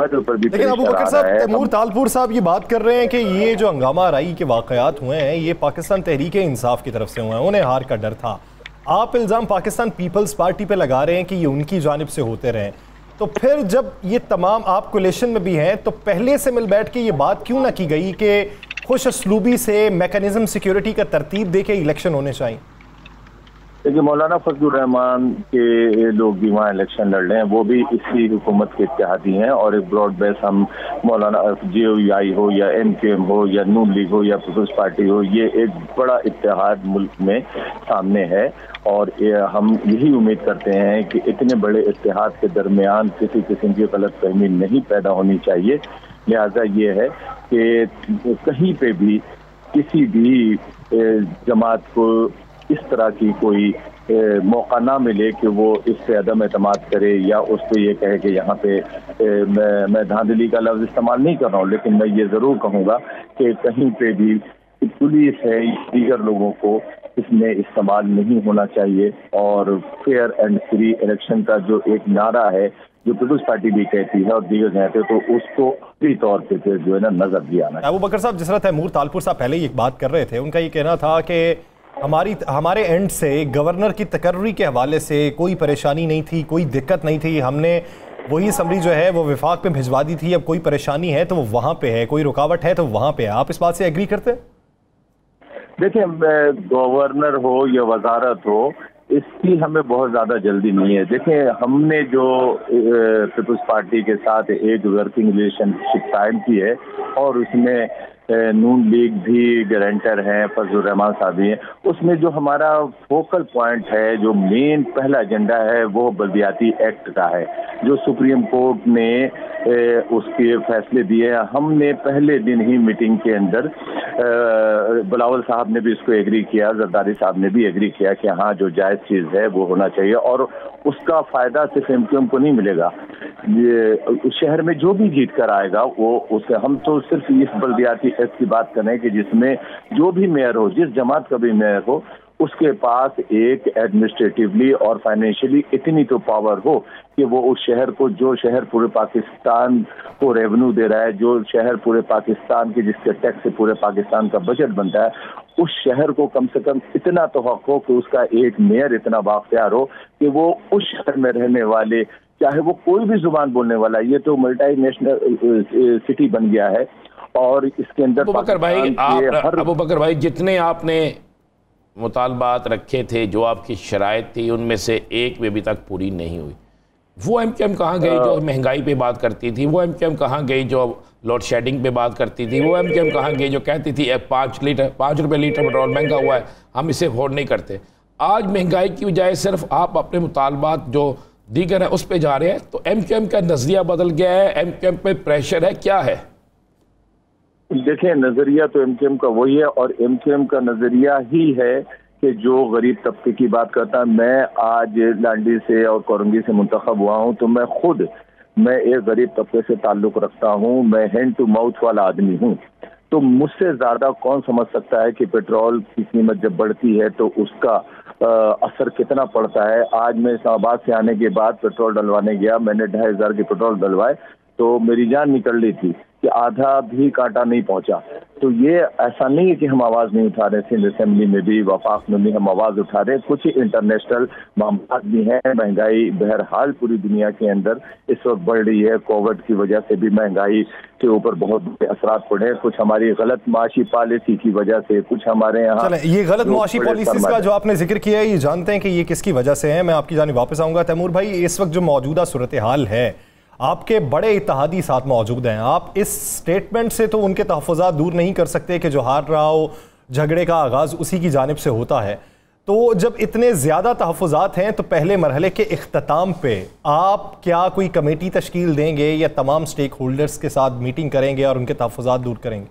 हर ऊपर भी। लेकिन अबू बकर साहब, तैमूर तालपुर साहब ये बात कर रहे हैं कि ये जो हंगामा आराई के वाक़यात हुए हैं ये पाकिस्तान तहरीक इंसाफ की तरफ से हुए हैं, उन्हें हार का डर था। आप इल्ज़ाम पाकिस्तान पीपल्स पार्टी पे लगा रहे हैं कि ये उनकी जानिब से होते रहे, तो फिर जब ये तमाम आप कोलिशन में भी हैं तो पहले से मिल बैठ के ये बात क्यों ना की गई कि खुश असलूबी से मैकेनिज्म सिक्योरिटी का तरतीब दे के इलेक्शन होने चाहिए? देखिए, मौलाना फजलुर रहमान के लोग भी वहाँ इलेक्शन लड़ रहे हैं, वो भी इसी हुकूमत के इत्तेहादी हैं और एक ब्रॉड बेस हम मौलाना JOI हो या MKM हो या नून लीग हो या पीपल्स पार्टी हो, ये एक बड़ा इत्तेहाद मुल्क में सामने है और हम यही उम्मीद करते हैं कि इतने बड़े इत्तेहाद के दरमियान किसी किस्म की गलतफहमी नहीं पैदा होनी चाहिए। लिहाजा ये है कि कहीं पे भी किसी भी जमात को इस तरह की कोई मौका ना मिले कि वो इस पे अदम एतमाद करे या उस पर ये कहे कि यहाँ पे मैं धांधली का लफ्ज़ इस्तेमाल नहीं कर रहा हूँ, लेकिन मैं ये ज़रूर कहूँगा कि कहीं पे भी पुलिस है दीगर लोगों को इसमें इस्तेमाल नहीं होना चाहिए और फेयर एंड फ्री इलेक्शन का जो एक नारा है जो पीपल्स पार्टी भी कहती है और दीगर कहते हैं, तो उसको पूरी तौर पे जो है ना नजर दिया आना। अबू बकर साहब, जिस तरह तैमूर तालपुर साहब पहले ही एक बात कर रहे थे, उनका ये कहना था कि हमारे एंड से गवर्नर की तकर्री के हवाले से कोई परेशानी नहीं थी, कोई दिक्कत नहीं थी, हमने वही समरी जो है वो विफाक पे भिजवा दी थी, अब कोई परेशानी है तो वो वहाँ पे है, कोई रुकावट है तो वहाँ पे है। आप इस बात से एग्री करते हैं? देखिए, गवर्नर हो या वजारत हो, इसकी हमें बहुत ज़्यादा जल्दी नहीं है। देखिए, हमने जो पीपल्स पार्टी के साथ एक वर्किंग रिलेशनशिप कायम की है और उसमें नून लीग भी गारंटर हैं, फजलुर रहमान साहब भी हैं, उसमें जो हमारा फोकल पॉइंट है, जो मेन पहला एजेंडा है वो बल्दियाती एक्ट का है, जो सुप्रीम कोर्ट ने उसके फैसले दिए हैं। हमने पहले दिन ही मीटिंग के अंदर बिलावल साहब ने भी इसको एग्री किया, जरदारी साहब ने भी एग्री किया कि हाँ जो जायज़ चीज़ है वो होना चाहिए और उसका फ़ायदा सिर्फ MQM को नहीं मिलेगा, ये शहर में जो भी जीत कर आएगा वो उसे, हम तो सिर्फ इस बल्दियाती एक्ट की बात कर रहे हैं कि जिसमें जो भी मेयर हो, जिस जमात का भी मेयर हो, उसके पास एक एडमिनिस्ट्रेटिवली और फाइनेंशियली इतनी तो पावर हो कि वो उस शहर को, जो शहर पूरे पाकिस्तान को रेवेन्यू दे रहा है, जो शहर पूरे पाकिस्तान के जिसके टैक्स से पूरे पाकिस्तान का बजट बनता है, उस शहर को कम से कम इतना तो हक हो कि उसका एक मेयर इतना बाख्तियार हो कि वो उस शहर में रहने वाले, चाहे वो कोई भी जुबान बोलने वाला, ये तो मल्टी नेशनल सिटी बन गया है और इसके अंदर अबू बकर भाई जितने आपने मुतालबात रखे थे, जो आपकी शराइत थी, उनमें से एक भी अभी तक पूरी नहीं हुई। वो MQM कहाँ गई जो महंगाई पे बात करती थी? वो MQM कहाँ गई जो लोड शेडिंग पे बात करती थी? वो MQM कहाँ गई जो कहती थी 5 रुपये लीटर पेट्रोल महंगा हुआ है, हम इसे अफोर्ड नहीं करते? आज महंगाई की बजाय सिर्फ आप अपने मुतालबात जो दीगर है उस पर जा रहे हैं, तो MQM का नजरिया बदल गया है, MQM पे प्रेशर है, क्या है? देखिए, नजरिया तो MQM का वही है और MQM का नजरिया ही है कि जो गरीब तबके की बात करता है। मैं आज लांडी से और कोरंगी से मुंतखब हुआ हूं, तो मैं एक गरीब तबके से ताल्लुक रखता हूं। मैं हैंड टू माउथ वाला आदमी हूं, तो मुझसे ज्यादा कौन समझ सकता है कि पेट्रोल की कीमत जब बढ़ती है तो उसका असर कितना पड़ता है। आज मैं इस्लामाबाद से आने के बाद पेट्रोल डलवाने गया, मैंने 2500 के पेट्रोल डलवाए तो मेरी जान निकल रही थी कि आधा भी कांटा नहीं पहुंचा। तो ये ऐसा नहीं है कि हम आवाज नहीं उठा रहे, सिंध असेंबली में भी, वफाक में भी हम आवाज उठा रहे। कुछ इंटरनेशनल मामला भी हैं। महंगाई बहरहाल पूरी दुनिया के अंदर इस वक्त बढ़ रही है। कोविड की वजह से भी महंगाई के ऊपर बहुत बड़े असरात पड़े हैं। कुछ हमारी गलत माशी पॉलिसी की वजह से, कुछ हमारे यहाँ ये गलत माशी पॉलिसी का जो आपने जिक्र किया है, ये जानते हैं कि ये किसकी वजह से है? मैं आपकी जानिब वापस आऊंगा। तैमूर भाई, इस वक्त जो मौजूदा सूरत हाल है, आपके बड़े इत्तेहादी साथ मौजूद हैं। आप इस स्टेटमेंट से तो उनके तहफ़्फ़ुज़ात दूर नहीं कर सकते कि जो हार रहा हो, झगड़े का आगाज़ उसी की जानिब से होता है। तो जब इतने ज़्यादा तहफ़्फ़ुज़ात हैं, तो पहले मरहले के इख्तिताम पे आप क्या कोई कमेटी तश्कील देंगे या तमाम स्टेक होल्डर्स के साथ मीटिंग करेंगे और उनके तहफ़्फ़ुज़ात दूर करेंगे?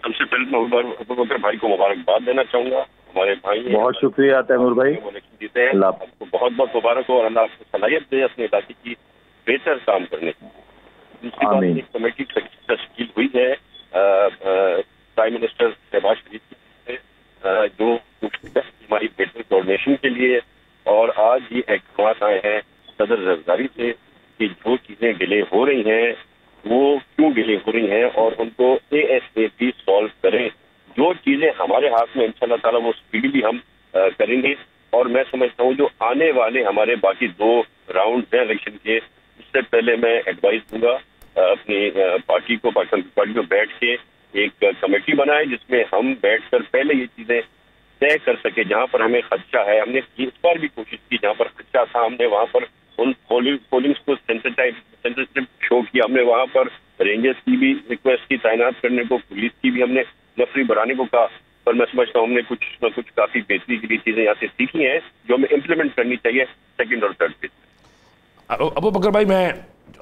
सबसे पहले मैं भाई को मुबारकबाद देना चाहूँगा। हमारे भाई, बहुत शुक्रिया तैमूर भाई, जीते हैं, आपको बहुत बहुत मुबारक हो और अल्लाह आपको सलाहियत दे अपने इलाके की बेहतर काम करने की। दूसरी बात, एक कमेटी तश्कील हुई है प्राइम मिनिस्टर शहबाज शरीफ की, जो हमारी बेहतर कोऑर्डिनेशन के लिए। और आज ये अहकाम आए हैं सदर जरदारी से कि जो चीजें डिले हो रही हैं वो क्यों डिले हो रही हैं और उनको ASAP सॉल्व करें। जो चीजें हमारे हाथ में इंशाल्लाह ताला वो स्पीडली हम करेंगे। और मैं समझता हूँ जो आने वाले हमारे बाकी 2 राउंड हैं इलेक्शन के, उससे पहले मैं एडवाइस दूंगा अपनी पार्टी को, पाकिस्तान पार्टी को, बैठ के एक कमेटी बनाए जिसमें हम बैठकर पहले ये चीजें तय कर सके। जहाँ पर हमें खदशा है, हमने इस बार भी कोशिश की, जहाँ पर खदशा था हमने वहाँ पर उन पोलिंग्स को सेंसिटिव शो किया। हमने वहाँ पर रेंजर्स की भी रिक्वेस्ट की तैनात करने को, पुलिस की भी हमने नफरी बढ़ाने को कहा। पर मैं समझता हूँ हमने कुछ न कुछ काफी बेहतरी की चीजें यहाँ से सीखी हैं जो हमें इम्प्लीमेंट करनी चाहिए सेकंड और थर्ड फेज। अबू बकर भाई,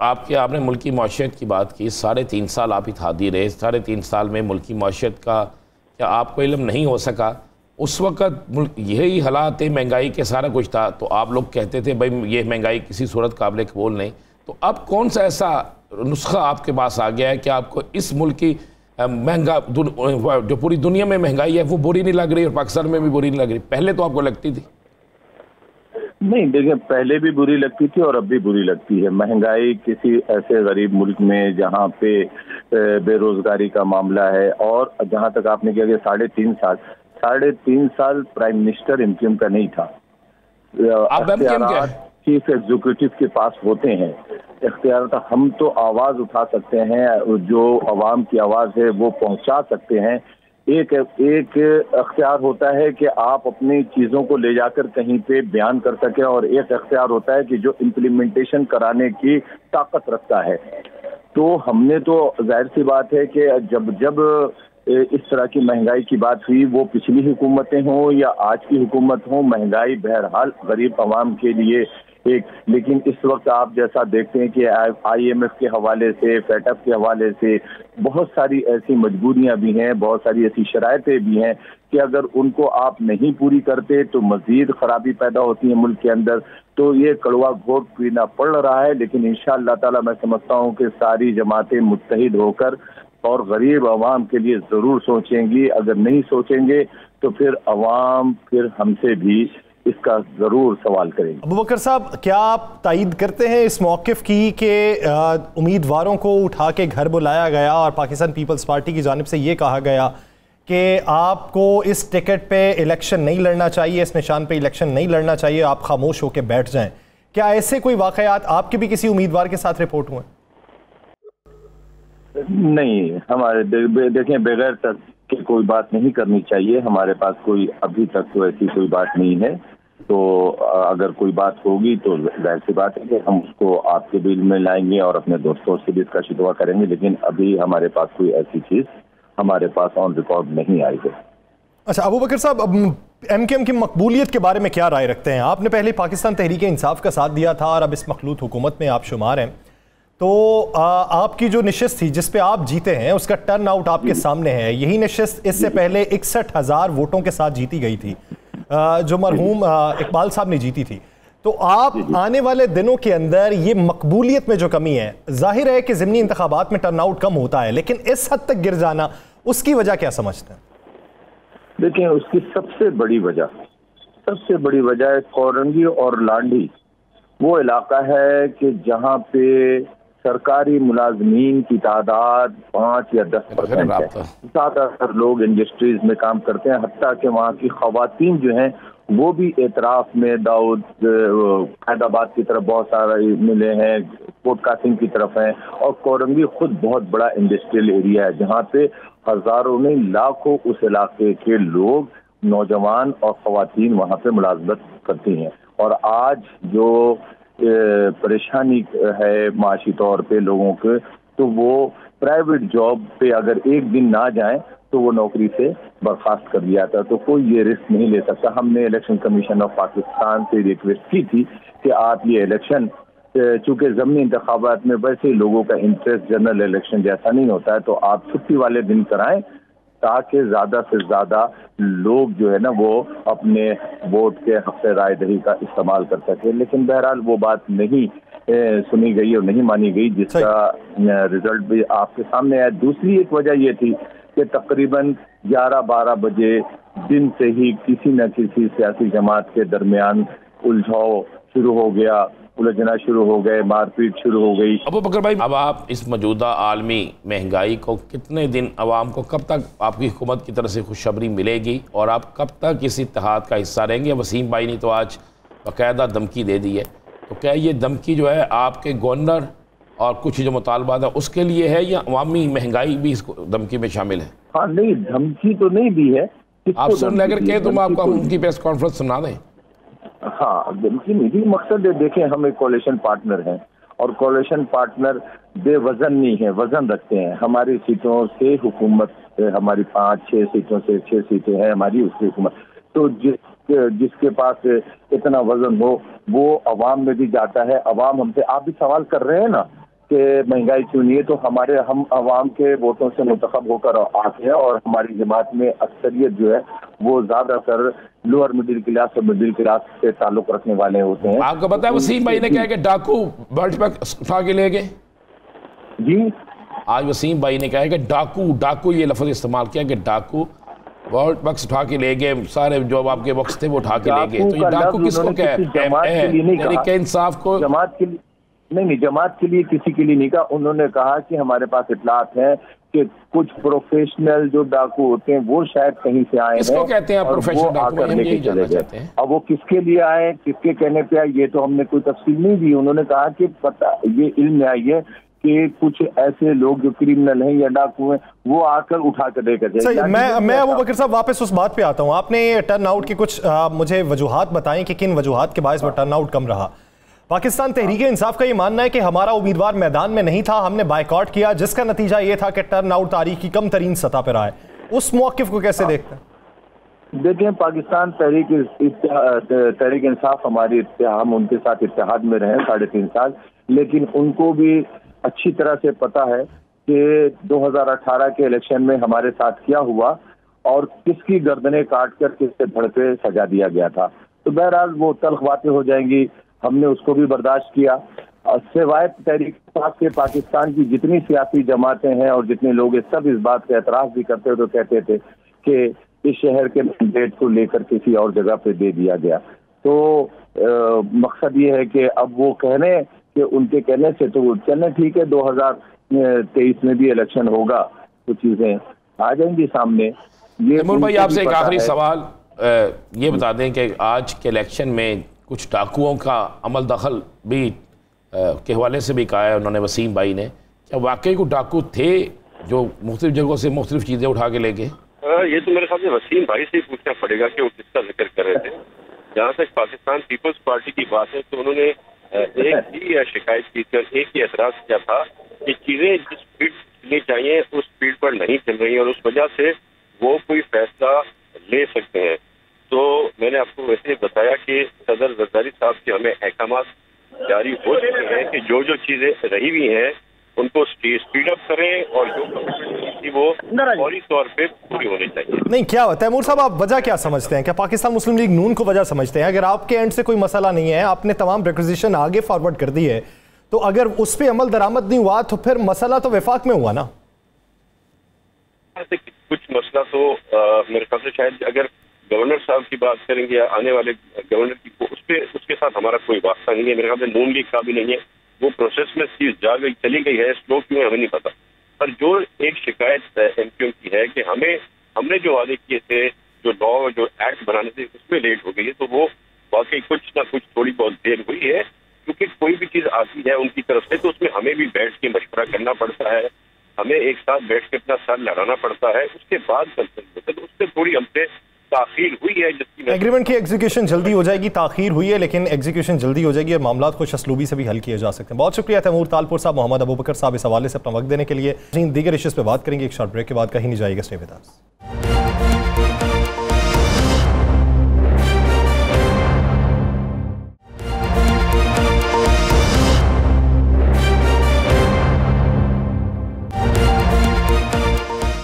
आपने मुल्की मईशत की बात की, 3.5 साल आप इत्तेहादी रहे। 3.5 साल में मुल्की मईशत का क्या आपको इल्म नहीं हो सका? उस वक़्त यही हालात, महंगाई के सारा कुछ था, तो आप लोग कहते थे भाई ये महंगाई किसी सूरत काबिल कबूल नहीं। तो अब कौन सा ऐसा नुस्खा आपके पास आ गया है कि आपको इस मुल्क की महंगा जो पूरी दुनिया में महंगाई है वो बुरी नहीं लग रही और पाकिस्तान में भी बुरी नहीं लग रही? पहले तो आपको लगती थी। नहीं, देखिए, पहले भी बुरी लगती थी और अब भी बुरी लगती है। महंगाई किसी ऐसे गरीब मुल्क में जहाँ पे बेरोजगारी का मामला है, और जहाँ तक आपने कहा कि 3.5 साल प्राइम मिनिस्टर MQM का नहीं था। चीफ एग्जीक्यूटिव के पास होते हैं इख्तियार, हम तो आवाज उठा सकते हैं, जो अवाम की आवाज है वो पहुंचा सकते हैं। एक इख्तियार होता है कि आप अपनी चीजों को ले जाकर कहीं पे बयान कर सकें, और एक इख्तियार होता है कि जो इम्प्लीमेंटेशन कराने की ताकत रखता है। तो हमने तो जाहिर सी बात है कि जब इस तरह की महंगाई की बात हुई, वो पिछली हुकूमतें हों या आज की हुकूमत हो, महंगाई बहरहाल गरीब आवाम के लिए लेकिन इस वक्त आप जैसा देखते हैं कि IMF के हवाले से, FATF के हवाले से बहुत सारी ऐसी मजबूरियां भी हैं, बहुत सारी ऐसी शरायतें भी हैं कि अगर उनको आप नहीं पूरी करते तो मजीद खराबी पैदा होती है मुल्क के अंदर। तो ये कड़वा घोट पीना पड़ रहा है, लेकिन इंशाअल्लाह ताला मैं समझता हूँ कि सारी जमातें मुत्तहिद होकर और गरीब आवाम के लिए जरूर सोचेंगी। अगर नहीं सोचेंगे तो फिर आवाम फिर हमसे भी इसका जरूर सवाल करेंगे। अबू बकर साहब, क्या आप तायीद करते हैं इस मौक़िफ़ की कि उम्मीदवारों को उठा के घर बुलाया गया और पाकिस्तान पीपल्स पार्टी की जानिब से ये कहा गया कि आपको इस टिकट पे इलेक्शन नहीं लड़ना चाहिए, इस निशान पे इलेक्शन नहीं लड़ना चाहिए, आप खामोश होकर बैठ जाएं? क्या ऐसे कोई वाक़यात आपके भी किसी उम्मीदवार के साथ रिपोर्ट हुए? नहीं, हमारे देखें, बगैर तस्दीक की कोई बात नहीं करनी चाहिए। हमारे पास कोई अभी तक तो ऐसी कोई बात नहीं है। तो अगर कोई बात होगी तो जाहिर सी बात है कि हम उसको आपके बिल में लाएंगे और अपने दोस्तों से भी इसका शिकवा करेंगे, लेकिन अभी हमारे पास कोई ऐसी चीज हमारे पास ऑन रिकॉर्ड नहीं आई है। अच्छा अबू बकर साहब, MKM की मकबूलियत के बारे में क्या राय रखते हैं? आपने पहले पाकिस्तान तहरीक इंसाफ का साथ दिया था और अब इस मखलूत हुकूमत में आप शुमार हैं, तो आपकी जो नशिस्त थी जिस पे आप जीते हैं उसका टर्न आउट आपके सामने है। यही नशिस्त इससे पहले 61,000 वोटों के साथ जीती गई थी, जो मरहूम इकबाल साहब ने जीती थी। तो आप आने वाले दिनों के अंदर ये मकबूलियत में जो कमी है, जाहिर है कि ज़िमनी इंतखाबात में टर्न आउट कम होता है, लेकिन इस हद तक गिर जाना, उसकी वजह क्या समझते हैं? देखिए, उसकी सबसे बड़ी वजह है कोरंगी और लांडी। वो इलाका है कि जहाँ पे सरकारी मुलाजमीन की तादाद 5 या 10% है। ज़्यादातर लोग इंडस्ट्रीज में काम करते हैं, हत्ता कि वहाँ की खवातीन जो हैं वो भी एतराफ़ में दाऊद हैदराबाद की तरफ बहुत सारे मिले हैं, कोट कासिम की तरफ हैं, और कोरंगी खुद बहुत बड़ा इंडस्ट्रियल एरिया है जहाँ पे हजारों नहीं लाखों उस इलाके के लोग, नौजवान और खवातीन वहाँ पे मुलाजमत करती हैं। और आज जो परेशानी है माशी तौर पे लोगों के, तो वो प्राइवेट जॉब पे अगर एक दिन ना जाएं तो वो नौकरी से बर्खास्त कर दिया था। तो कोई ये रिस्क नहीं ले सकता। हमने इलेक्शन कमीशन ऑफ पाकिस्तान से रिक्वेस्ट की थी कि आप ये इलेक्शन, चूंकि ज़मीनी इंतखाबात में वैसे ही लोगों का इंटरेस्ट जनरल इलेक्शन जैसा नहीं होता है, तो आप छुट्टी वाले दिन कराएं ताकि ज़्यादा से ज़्यादा लोग जो है ना वो अपने वोट के हक़ से राय दही का इस्तेमाल कर सके। लेकिन बहरहाल वो बात नहीं सुनी गई और नहीं मानी गई, जिसका रिजल्ट भी आपके सामने आया। दूसरी एक वजह ये थी कि तकरीबन 11-12 बजे दिन से ही किसी न किसी सियासी जमात के दरमियान उलझाव शुरू हो गया, उलझना शुरू हो गए, मारपीट शुरू हो गई। अबू बकर भाई, अब आप इस मौजूदा आलमी महंगाई को कितने दिन, आवाम को कब तक आपकी हुकूमत की तरफ से खुशखबरी मिलेगी और आप कब तक इस इत्तेहाद का हिस्सा रहेंगे? वसीम भाई ने तो आज बाकायदा धमकी दे दी है, तो क्या ये धमकी जो है आपके गवर्नर और कुछ जो मुतालबात है उसके लिए है, या अवामी महंगाई भी इस धमकी में शामिल है? हाँ नहीं, धमकी तो नहीं दी है। आप सुन लेकर के तुम आपको उनकी प्रेस कॉन्फ्रेंस सुना दें। हाँ, धमकी नहीं दी। मकसद है, देखें हम एक कोalition पार्टनर हैं और कोalition पार्टनर बेवजन नहीं है, वजन रखते हैं। हमारी सीटों से हुकूमत, हमारी 5-6 सीटों से 6 सीटें हैं हमारी, उसकी हुकूमत। तो जिसके पास इतना वजन हो वो अवाम में भी जाता है। अवाम हमसे, आप भी सवाल कर रहे हैं ना कि महंगाई क्यों नहीं है, तो हम अवाम के वोटों से मुंतखब होकर आते हैं और हमारी जमात में अक्सरियत जो है वो ज्यादातर लोअर मिडिल क्लास और मिडिल क्लास से ताल्लुक रखने वाले होते हैं। आपको पता है वसीम भाई ने कहा कि डाकू वर्ल्ड बैंक उठा के ले गए जी। आज वसीम भाई ने कहा कि डाकू ये लफ्ज इस्तेमाल किया कि डाकू वर्ल्ड बक्स उठा के ले गए, सारे जो आपके बक्स थे वो उठा के ले गए। तो ये डाकू किसको क्या है? इंसाफ को, जमात के लिए नहीं, जमात के लिए किसी के लिए नहीं कहा। उन्होंने कहा कि हमारे पास इतलात है कि कुछ प्रोफेशनल जो डाकू होते हैं वो शायद कहीं से आए हैं। कहते हैं प्रोफेशनल डाकू, हम यही जानना चाहते हैं। अब वो किसके लिए आए, किसके कहने पे आए, ये तो हमने कोई तफसील नहीं दी। उन्होंने कहा कि पता, ये इल्म में आई है कि कुछ ऐसे लोग जो क्रिमिनल हैं या डाकू हैं वो आकर उठा कर देकर जाए। मैं अबू बकर साहब वापस उस बात पे आता हूँ। आपने टर्न आउट की कुछ मुझे वजूहात बताएं कि किन वजूहात के बायस टर्न आउट कम रहा। पाकिस्तान तहरीक इंसाफ का ये मानना है कि हमारा उम्मीदवार मैदान में नहीं था, हमने बायकॉट किया, जिसका नतीजा ये था कि टर्न आउट तारीख की कम तरीन सतह पर आए। उस मौक़िफ़ को कैसे देखते हैं? देखें, पाकिस्तान तहरीक इंसाफ हमारी, हम उनके साथ इत्तेहाद में रहे 3.5 साल, लेकिन उनको भी अच्छी तरह से पता है कि 2018 के इलेक्शन में हमारे साथ क्या हुआ और किसकी गर्दनें काट कर किससे धड़ पे सजा दिया गया था। तो बहरहाल वो तल्ख बातें हो जाएंगी, हमने उसको भी बर्दाश्त किया। सिवाय तहरीक इंसाफ के पाकिस्तान की जितनी सियासी जमातें हैं और जितने लोग सब इस बात का एतराफ़ भी करते थे, तो कहते थे कि इस शहर के मैंडेट को लेकर किसी और जगह पे दे दिया गया। तो मकसद ये है कि अब वो कहने कि उनके कहने से तो चलने, ठीक है 2023 में भी इलेक्शन होगा तो चीजें आ जाएंगी सामने। तैमूर भाई, आपसे एक आखिरी सवाल ये बता दें कि आज के इलेक्शन में कुछ डाकुओं का अमल दखल भी के हवाले से भी कहा है उन्होंने, वसीम भाई ने, क्या वाकई को डाकू थे जो मुख्तलिफ जगहों से मुख्तलिफ चीज़ें उठा के ले गए? ये तो मेरे ख्याल से वसीम भाई से ही पूछना पड़ेगा कि वो किसका जिक्र कर रहे थे। जहाँ तक पाकिस्तान पीपल्स पार्टी की बात है तो उन्होंने एक ही शिकायत की थी और एक ही एतराज़ किया था कि चीज़ें जिस स्पीड चलनी चाहिए उस स्पीड पर नहीं चल रही और उस वजह से वो कोई फैसला ले सकते हैं। तो मैंने आपको वैसे बताया कि सदर जरदारी साहब के हमें अहकाम जारी हो चुके हैं कि जो जो चीजें रही हुई हैं उनको स्पीड अप करें और जो कमिटमेंट थी वो फौरी तौर पे पूरी होनी चाहिए। नहीं, क्या तैमूर साहब, आप वजह क्या समझते हैं? क्या पाकिस्तान मुस्लिम लीग नून को वजह समझते हैं? अगर आपके एंड से कोई मसला नहीं है, आपने तमाम रिक्वेजिशन आगे फॉरवर्ड कर दी है, तो अगर उस पर अमल दरामद नहीं हुआ तो फिर मसला तो वफाक में हुआ ना? कुछ मसला तो मेरे ख्याल से शायद अगर गवर्नर साहब की बात करेंगे या आने वाले गवर्नर की, उसके साथ हमारा कोई वास्ता नहीं है। मेरे ख्याल से नून लीग का भी नहीं है, वो प्रोसेस में जा गई चली गई है, स्लो क्यों है हमें नहीं पता। पर जो एक शिकायत एमक्यूएम की है कि हमने जो वादे किए थे, जो लॉ जो एक्ट बनाने थे उसमें लेट हो गई है, तो वो वाकई कुछ ना कुछ थोड़ी बहुत देर हुई है। क्योंकि कोई भी चीज आती है उनकी तरफ से तो उसमें हमें भी बैठ के मशवरा करना पड़ता है, हमें एक साथ बैठ के अपना सर लड़ाना पड़ता है, उसके बाद कंसल्ट होता है। तो उससे थोड़ी हमसे ताखीर हुई है, जिसकी एग्रीमेंट की एग्जीक्यूशन जल्दी हो जाएगी, ताखीर हुई है लेकिन एग्जीक्यूशन जल्दी हो जाएगी और मामला खुश असलूबी से भी हल किए जा सकते हैं। बहुत शुक्रिया तैमूर तालपुर साहब, मोहम्मद अबू बकर साहब, इस हवाले से अपना वक्त देने के लिए। दीगर इश्यूज पे बात करेंगे एक शॉर्ट ब्रेक के बाद, कहीं नहीं जाएगा, स्टे विद अस।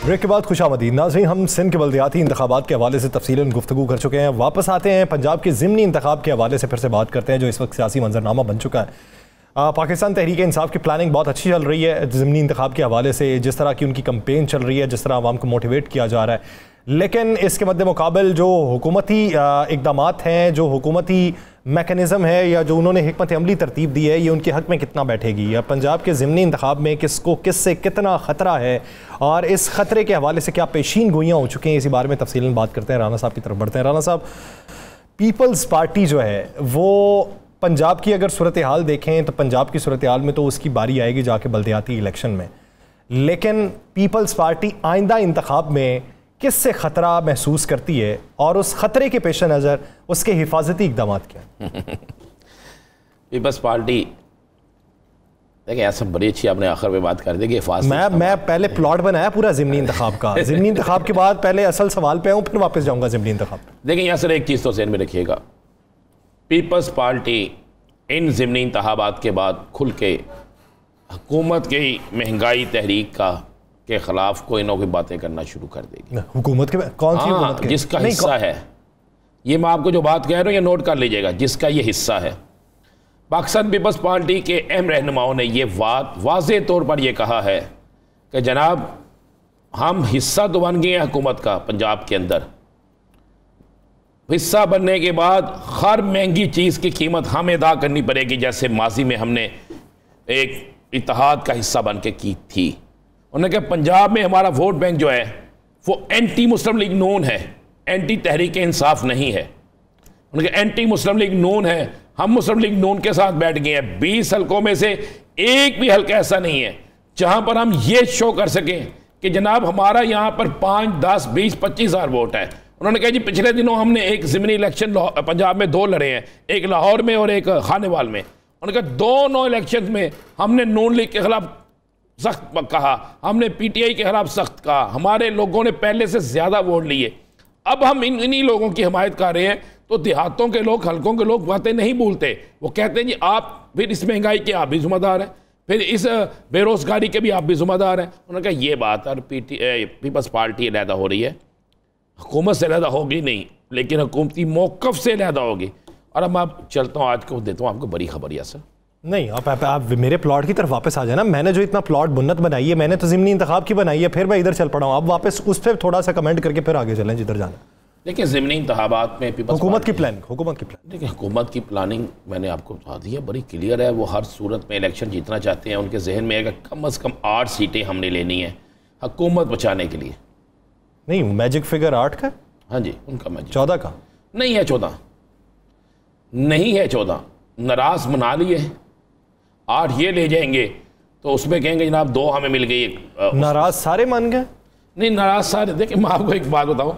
ब्रेक के बाद खुशामदीद नाज़रीन, हम सिंध के बल्दियाती इंतखाबात के हवाले से तफसीलन गुफ्तगू कर चुके हैं। वापस आते हैं पंजाब के ज़िमनी इंतखाब के हवाले से फिर से बात करते हैं, जो इस वक्त सियासी मंजरनामा बन चुका है। पाकिस्तान तहरीक इंसाफ की प्लानिंग बहुत अच्छी चल रही है ज़िमनी इंतखाब के हवाले से, जिस तरह की उनकी कंपेन चल रही है, जिस तरह आवाम को मोटिवेट किया जा रहा है। लेकिन इसके मद्दे मुकाबल जो हुकूमती इक़दामात हैं, जो हुकूमती मैकेनिज़्म है या जो उन्होंने हिकमत अमली तरतीब दी है, ये उनके हक़ में कितना बैठेगी, या पंजाब के ज़िमनी इंतखाब में किससे कितना ख़तरा है और इस ख़तरे के हवाले से क्या पेशीन गोइयाँ हो चुकी हैं, इसी बारे में तफसीलन बात करते हैं। राना साहब की तरफ बढ़ते हैं। राना साहब, पीपल्स पार्टी जो है वो पंजाब की अगर सूरत हाल देखें तो पंजाब की सूरत हाल में तो उसकी बारी आएगी जाके बल्दियाती इलेक्शन में, लेकिन पीपल्स पार्टी आइंदा इंतखाब में किससे ख़तरा महसूस करती है और उस ख़तरे के पेश नज़र उसके हिफाजती इक़दाम क्या? पीपल्स पार्टी देखिए, ऐसा बड़ी अच्छी आपने आखिर में बात कर दी कि मैं पहले प्लॉट बनाया पूरा ज़िमनी इंतखाब का, ज़िमनी इंतखाब के बाद पहले असल सवाल पे आऊँ, फिर वापस जाऊँगा ज़िमनी इंतखाब। देखिए यहाँ सर एक चीज़ तो ज़हन में रखिएगा, पीपल्स पार्टी इन ज़िमनी इंतखाबात के बाद खुल के हुकूमत की महंगाई तहरीक के ख़िलाफ़ कोई ना कोई बातें करना शुरू कर देगी। हुकूमत के कौन सी हुकूमत के? जिसका हिस्सा है, ये मैं आपको जो बात कह रहा हूँ ये नोट कर लीजिएगा, जिसका ये हिस्सा है। पाकिस्तान पीपल्स पार्टी के अहम रहनुमाओं ने ये बात वाज़े तौर पर यह कहा है कि जनाब हम हिस्सा तो बन गए हैं हुकूमत का, पंजाब के अंदर हिस्सा बनने के बाद हर महंगी चीज़ की कीमत हमें अदा करनी पड़ेगी, जैसे माजी में हमने एक इत्तेहाद का हिस्सा बन के की थी। उन्होंने कहा पंजाब में हमारा वोट बैंक जो है वो एंटी मुस्लिम लीग नून है, एंटी तहरीक इंसाफ नहीं है। उन्होंने कहा एंटी मुस्लिम लीग नून है, हम मुस्लिम लीग नून के साथ बैठ गए हैं। 20 हलकों में से एक भी हल्का ऐसा नहीं है जहां पर हम ये शो कर सकें कि जनाब हमारा यहां पर 5, 10, 20, 25 हज़ार वोट है। उन्होंने कहा जी पिछले दिनों हमने एक ज़िमनी इलेक्शन पंजाब में 2 लड़े हैं, एक लाहौर में और एक खानेवाल में। उन्होंने कहा दोनों इलेक्शन में हमने नून लीग के खिलाफ सख्त कहा, हमने पीटीआई के खिलाफ सख्त कहा, हमारे लोगों ने पहले से ज़्यादा वोट लिए। अब हम इन्हीं लोगों की हमायत कर रहे हैं, तो देहातों के लोग, हल्कों के लोग बातें नहीं भूलते। वो कहते हैं जी आप फिर इस महंगाई के आप भी जिम्मेदार हैं, फिर इस बेरोज़गारी के भी आप भी जिम्मेदार हैं। उन्होंने कहा ये बात और पीपल्स पार्टी अलहदा हो रही है, हुकूमत से अलहदा होगी नहीं, लेकिन हुकूमती मौक़िफ़ से अलहदा होगी। और अब मैं चलता हूँ, आज को देता हूँ आपको बड़ी खबर। सर नहीं, आप मेरे प्लॉट की तरफ वापस आ जाए ना। मैंने जो इतना प्लॉट बुन्नत बनाई है, मैंने तो ज़िमनी इंतखाब की बनाई है, फिर मैं इधर चल पड़ा हूँ। अब वापस उस पर थोड़ा सा कमेंट करके फिर आगे चलें जिधर जाना। देखिए ज़िमनी इंतखाबात में हुकूमत की प्लानिंग देखिए हुकूमत की प्लानिंग मैंने आपको बता दी है, बड़ी क्लियर है। वो हर सूरत में इलेक्शन जीतना चाहते हैं। उनके जहन में है कि कम अज़ कम 8 सीटें हमने लेनी है हुकूमत बचाने के लिए। नहीं, मैजिक फिगर 8 का? हाँ जी, उनका मैजिक 14 का नहीं है, 14 नहीं है, 14 नाराज़ मना लिए, 8 ये ले जाएंगे तो उसमें कहेंगे जनाब 2 हमें मिल गई। नाराज़ सारे मान गए? नहीं, नाराज़ सारे, देखिए मैं आपको एक बात बताऊं,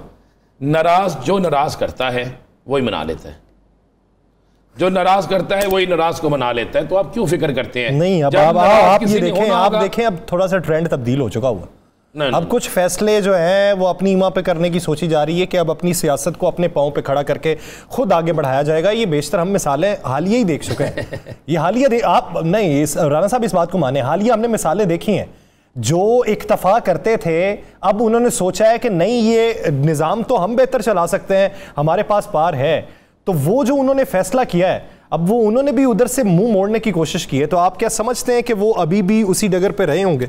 नाराज़ जो नाराज़ करता है वही मना लेता है, जो नाराज़ करता है वही नाराज़ को मना लेता है। तो आप क्यों फिक्र करते हैं? नहीं, अब आप ये देखें, आप देखें अब थोड़ा सा ट्रेंड तब्दील हो चुका हुआ। अब कुछ फैसले जो हैं वो अपनी ईमा पे करने की सोची जा रही है कि अब अपनी सियासत को अपने पांव पे खड़ा करके खुद आगे बढ़ाया जाएगा। ये बेशतर हम मिसालें हालिया ही देख चुके हैं। ये हालिया आप नहीं राना साहब इस बात को माने, हालिया हमने मिसालें देखी हैं जो इक्तफा करते थे, अब उन्होंने सोचा है कि नहीं ये निज़ाम तो हम बेहतर चला सकते हैं, हमारे पास पार है, तो वो जो उन्होंने फैसला किया है अब वो उन्होंने भी उधर से मुंह मोड़ने की कोशिश की है। तो आप क्या समझते हैं कि वो अभी भी उसी डगर पे रहे होंगे?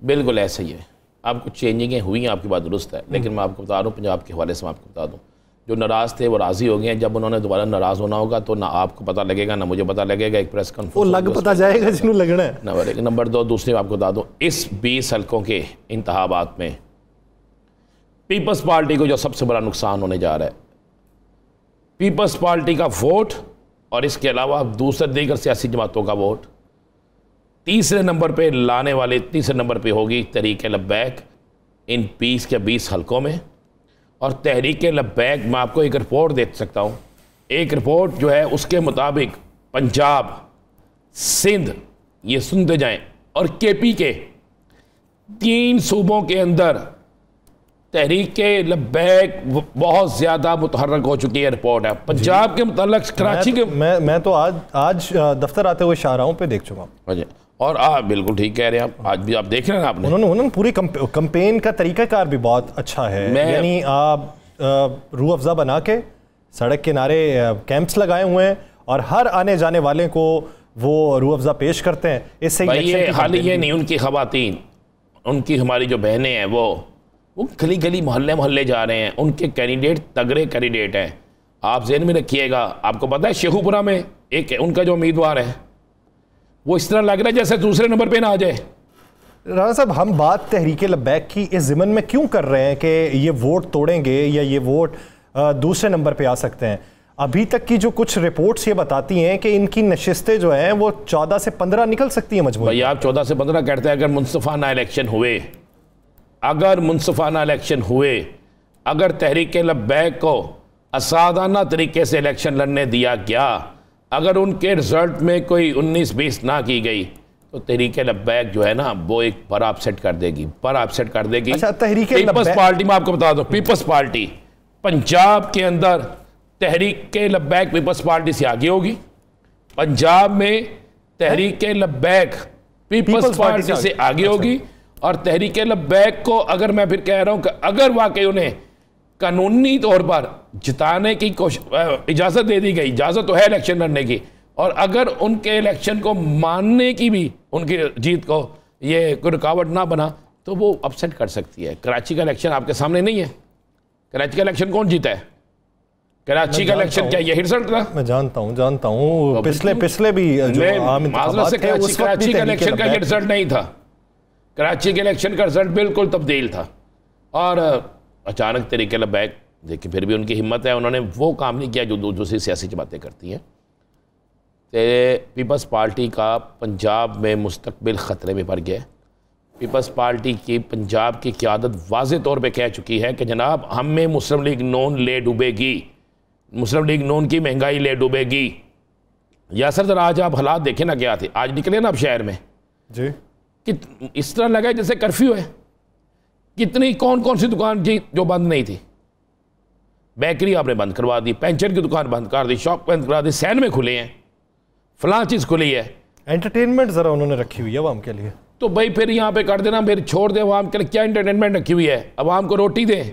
बिल्कुल ऐसा ही है। अब कुछ चेंजिंगें हुई हैं, आपकी बात दुरुस्त है, लेकिन मैं आपको बता रहा हूँ पंजाब के हवाले से मैं आपको बता दूँ, जो नाराज़ थे वो राज़ी हो गए हैं। जब उन्होंने दोबारा नाराज़ होना होगा तो ना आपको पता लगेगा ना मुझे पता लगेगा। एक प्रेस कॉन्फ्रेंस वो लग पता जाएगा जिन्हों लगना है। नंबर 2, दूसरी आपको बता दूँ, इस 20 हल्कों के इंतखाबात में पीपल्स पार्टी को जो सबसे बड़ा नुकसान होने जा रहा है, पीपल्स पार्टी का वोट और इसके अलावा दूसरे दीगर सियासी जमातों का वोट तीसरे नंबर पे लाने वाले, तीसरे नंबर पे होगी तहरीक लब्बैक इन 20 के 20 हल्कों में। और तहरीक लब्बैक मैं आपको एक रिपोर्ट दे सकता हूँ, एक रिपोर्ट जो है उसके मुताबिक पंजाब, सिंध, ये सुनते जाएं, और केपी के 3 सूबों के अंदर तहरीक लब्बैक बहुत ज़्यादा मुतहर्रक हो चुकी है। रिपोर्ट है पंजाब के मुताल्लिक कराची के, मैं तो आज दफ्तर आते हुए शाहराहों पे देख चुका हूँ। और बिल्कुल ठीक कह रहे हैं आप, आज भी आप देख रहे हैं आपने, उन्होंने पूरी कंपेन का तरीकाकार भी बहुत अच्छा है। यानी आप रूह अफ़ज़ा बना के सड़क किनारे कैंप्स लगाए हुए हैं और हर आने जाने वाले को वो रूह अफ़ज़ा पेश करते हैं। इससे ये हाल ये नहीं, उनकी ख़वातीन, उनकी हमारी जो बहनें हैं वो गली गली मोहल्ले मोहल्ले जा रहे हैं, उनके कैंडिडेट तगड़े कैंडिडेट हैं। आप ज़हन में रखिएगा, आपको पता है शेखुपुरा में एक उनका जो उम्मीदवार है वो इस तरह लग रहा है जैसे दूसरे नंबर पे ना आ जाए। राना साहब, हम बात तहरीक लब्बैक की इस ज़िमन में क्यों कर रहे हैं कि ये वोट तोड़ेंगे या ये वोट दूसरे नंबर पे आ सकते हैं? अभी तक की जो कुछ रिपोर्ट्स ये बताती हैं कि इनकी नशिस्तें जो हैं वो 14 से 15 निकल सकती हैं मजबूत। भाई आप 14 से 15 कहते हैं, अगर मुनसिफाना इलेक्शन हुए, अगर मुनसिफाना इलेक्शन हुए, अगर तहरीक लब्बैक को असादाना तरीके से इलेक्शन लड़ने दिया गया, अगर उनके रिजल्ट में कोई 19-20 ना की गई तो तहरीक लब्बैक जो है ना वो एक बड़ा अपसेट कर देगी, बड़ा अपसेट कर देगी। अच्छा, तहरीक पीपल्स पार्टी में आपको बता दो, पीपल्स पार्टी पंजाब के अंदर तहरीक लब्बैक पीपल्स पार्टी से आगे होगी। पंजाब में तहरीक लब्बैक पीपल्स पार्टी से आगे होगी। और तहरीक लब्बैक को अगर मैं फिर कह रहा हूं कि अगर वाकई उन्हें कानूनी तौर पर जिताने की इजाज़त दे दी गई, इजाज़त तो है इलेक्शन लड़ने की, और अगर उनके इलेक्शन को मानने की भी उनकी जीत को ये कोई रुकावट ना बना तो वो अपसेट कर सकती है। कराची का इलेक्शन आपके सामने नहीं है। कराची का इलेक्शन कौन जीता है? कराची का इलेक्शन क्या यही रिजल्ट था? मैं जानता हूँ पिछले भी कराची का इलेक्शन का ये रिजल्ट नहीं था। कराची के इलेक्शन का रिजल्ट बिल्कुल तब्दील था। और अचानक तहरीक लब्बैक, देखिए फिर भी उनकी हिम्मत है, उन्होंने वो काम नहीं किया जो दूसरी सियासी बातें करती हैं। पीपल्स पार्टी का पंजाब में मुस्तकबिल ख़तरे में पड़ गया। पीपल्स पार्टी की पंजाब की क़यादत वाज़े तौर पे कह चुकी है कि जनाब हमें मुस्लिम लीग नून ले डूबेगी, मुस्लिम लीग नून की महंगाई ले डूबेगी। यासर ज़रा आज आप हालात देखें ना, क्या थे आज निकले ना आप शहर में जी, कि इस तरह लगा जैसे कर्फ्यू है। कितनी कौन कौन सी दुकान जी जो बंद नहीं थी, बेकरी आपने बंद करवा दी, पेंचर की दुकान बंद कर दी, शॉप बंद करा दी, सैन में खुले हैं, फलां चीज़ खुली है। एंटरटेनमेंट ज़रा उन्होंने रखी हुई है अवाम के लिए, तो भाई फिर यहाँ पे कर देना, फिर छोड़ दे अवाम के लिए। क्या एंटरटेनमेंट रखी हुई है? अवाम को रोटी दें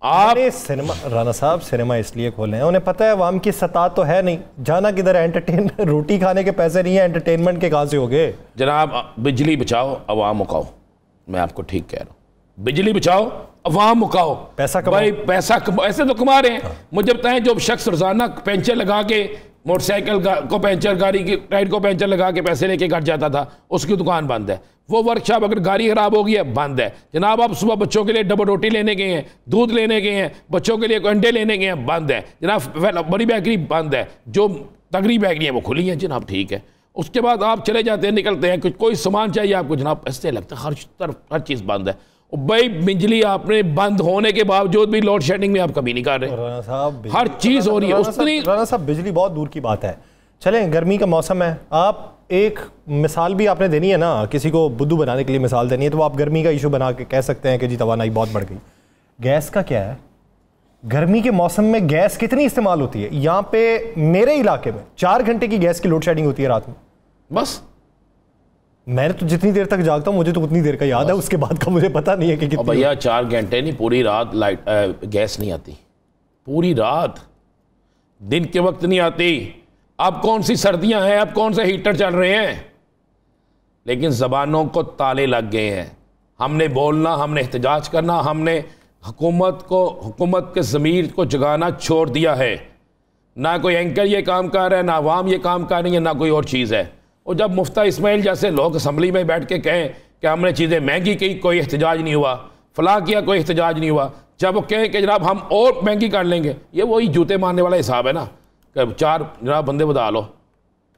आप। सिनेमा राना साहब सिनेमा इसलिए खोले हैं, उन्हें पता है अवाम की सता तो है नहीं, जाना किधर है? एंटरटेन रोटी खाने के पैसे नहीं है, एंटरटेनमेंट के कहाँ से हो गए? जनाब बिजली बचाओ अवाम मुकाओ, मैं आपको ठीक कह रहा हूँ, बिजली बचाओ अवाम मुकाओ, पैसा कमाओ। भाई पैसा कमाओ, ऐसे तो कमा रहे हैं। मुझे बताएं जो शख्स रोजाना पेंचर लगा के मोटरसाइकिल को पेंचर, गाड़ी की टायर को पेंचर लगा के पैसे लेके घर जाता था, उसकी दुकान बंद है। वो वर्कशॉप अगर गाड़ी खराब हो गई है बंद है। जनाब आप सुबह बच्चों के लिए डबल रोटी लेने गए हैं, दूध लेने गए हैं, बच्चों के लिए अंडे लेने गए हैं, बंद है। जनाब बड़ी बेकरी बंद है, जो तगड़ी बेकरी है वो खुली है जनाब, ठीक है। उसके बाद आप चले जाते हैं, निकलते हैं, कोई सामान चाहिए आपको जनाब, ऐसे लगता है हर तरफ हर चीज़ बंद है। भाई बिजली आपने बंद होने के बावजूद भी लोड शेडिंग में आप कभी नहीं कर रहे, हर चीज़ हो रही है। राना साहब बिजली बहुत दूर की बात है, चलें, गर्मी का मौसम है, आप एक मिसाल भी आपने देनी है ना, किसी को बुद्धू बनाने के लिए मिसाल देनी है, तो आप गर्मी का इशू बना के कह सकते हैं कि जी तवानाई बहुत बढ़ गई। गैस का क्या है? गर्मी के मौसम में गैस कितनी इस्तेमाल होती है? यहाँ पे मेरे इलाके में 4 घंटे की गैस की लोड शेडिंग होती है रात में, बस। मैंने तो जितनी देर तक जागता हूँ मुझे तो उतनी देर का याद है, उसके बाद का मुझे पता नहीं है कि कितनी। भैया 4 घंटे नहीं, पूरी रात लाइट गैस नहीं आती, पूरी रात, दिन के वक्त नहीं आती। अब कौन सी सर्दियां हैं, अब कौन से हीटर चल रहे हैं, लेकिन ज़बानों को ताले लग गए हैं। हमने बोलना, हमने एहतजाज करना, हमने हुकूमत के ज़मीर को जगाना छोड़ दिया है। ना कोई एंकर ये काम कर रहा है, ना अवाम ये काम कर रही है, ना कोई और चीज़ है। और जब मुफ्ता इस्माइल जैसे लोग असम्बली में बैठ के कहें कि हमने चीज़ें महंगी की, कोई एहतजाज नहीं हुआ, फलाह किया, कोई एहतजाज नहीं हुआ, जब वो कहें कि जनाब हम और महंगी कर लेंगे, ये वही जूते मारने वाला हिसाब है ना, कि 4 जनाब बंदे बता लो।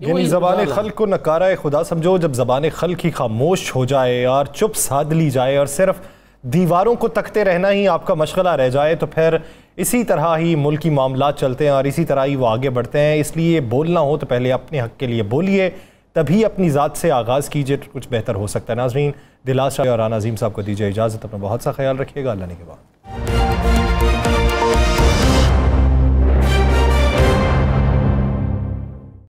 यानी ज़बान खल्क को नकारा खुदा समझो। जब ज़बान खल्क ही खामोश हो जाए और चुप साध ली जाए और सिर्फ दीवारों को तकते रहना ही आपका मशगला रह जाए, तो फिर इसी तरह ही मुल्की मामलात चलते हैं और इसी तरह ही वो आगे बढ़ते हैं। इसलिए बोलना हो तो पहले अपने हक़ के लिए बोलिए, तभी अपनी ज़ात से आगाज़ कीजिए तो कुछ बेहतर हो सकता है। नाज़रीन, दिलास शाह और राना अज़ीम साहब को दीजिए इजाज़त। अपना बहुत सा ख्याल रखिएगा। अल्लाह ने के बाद।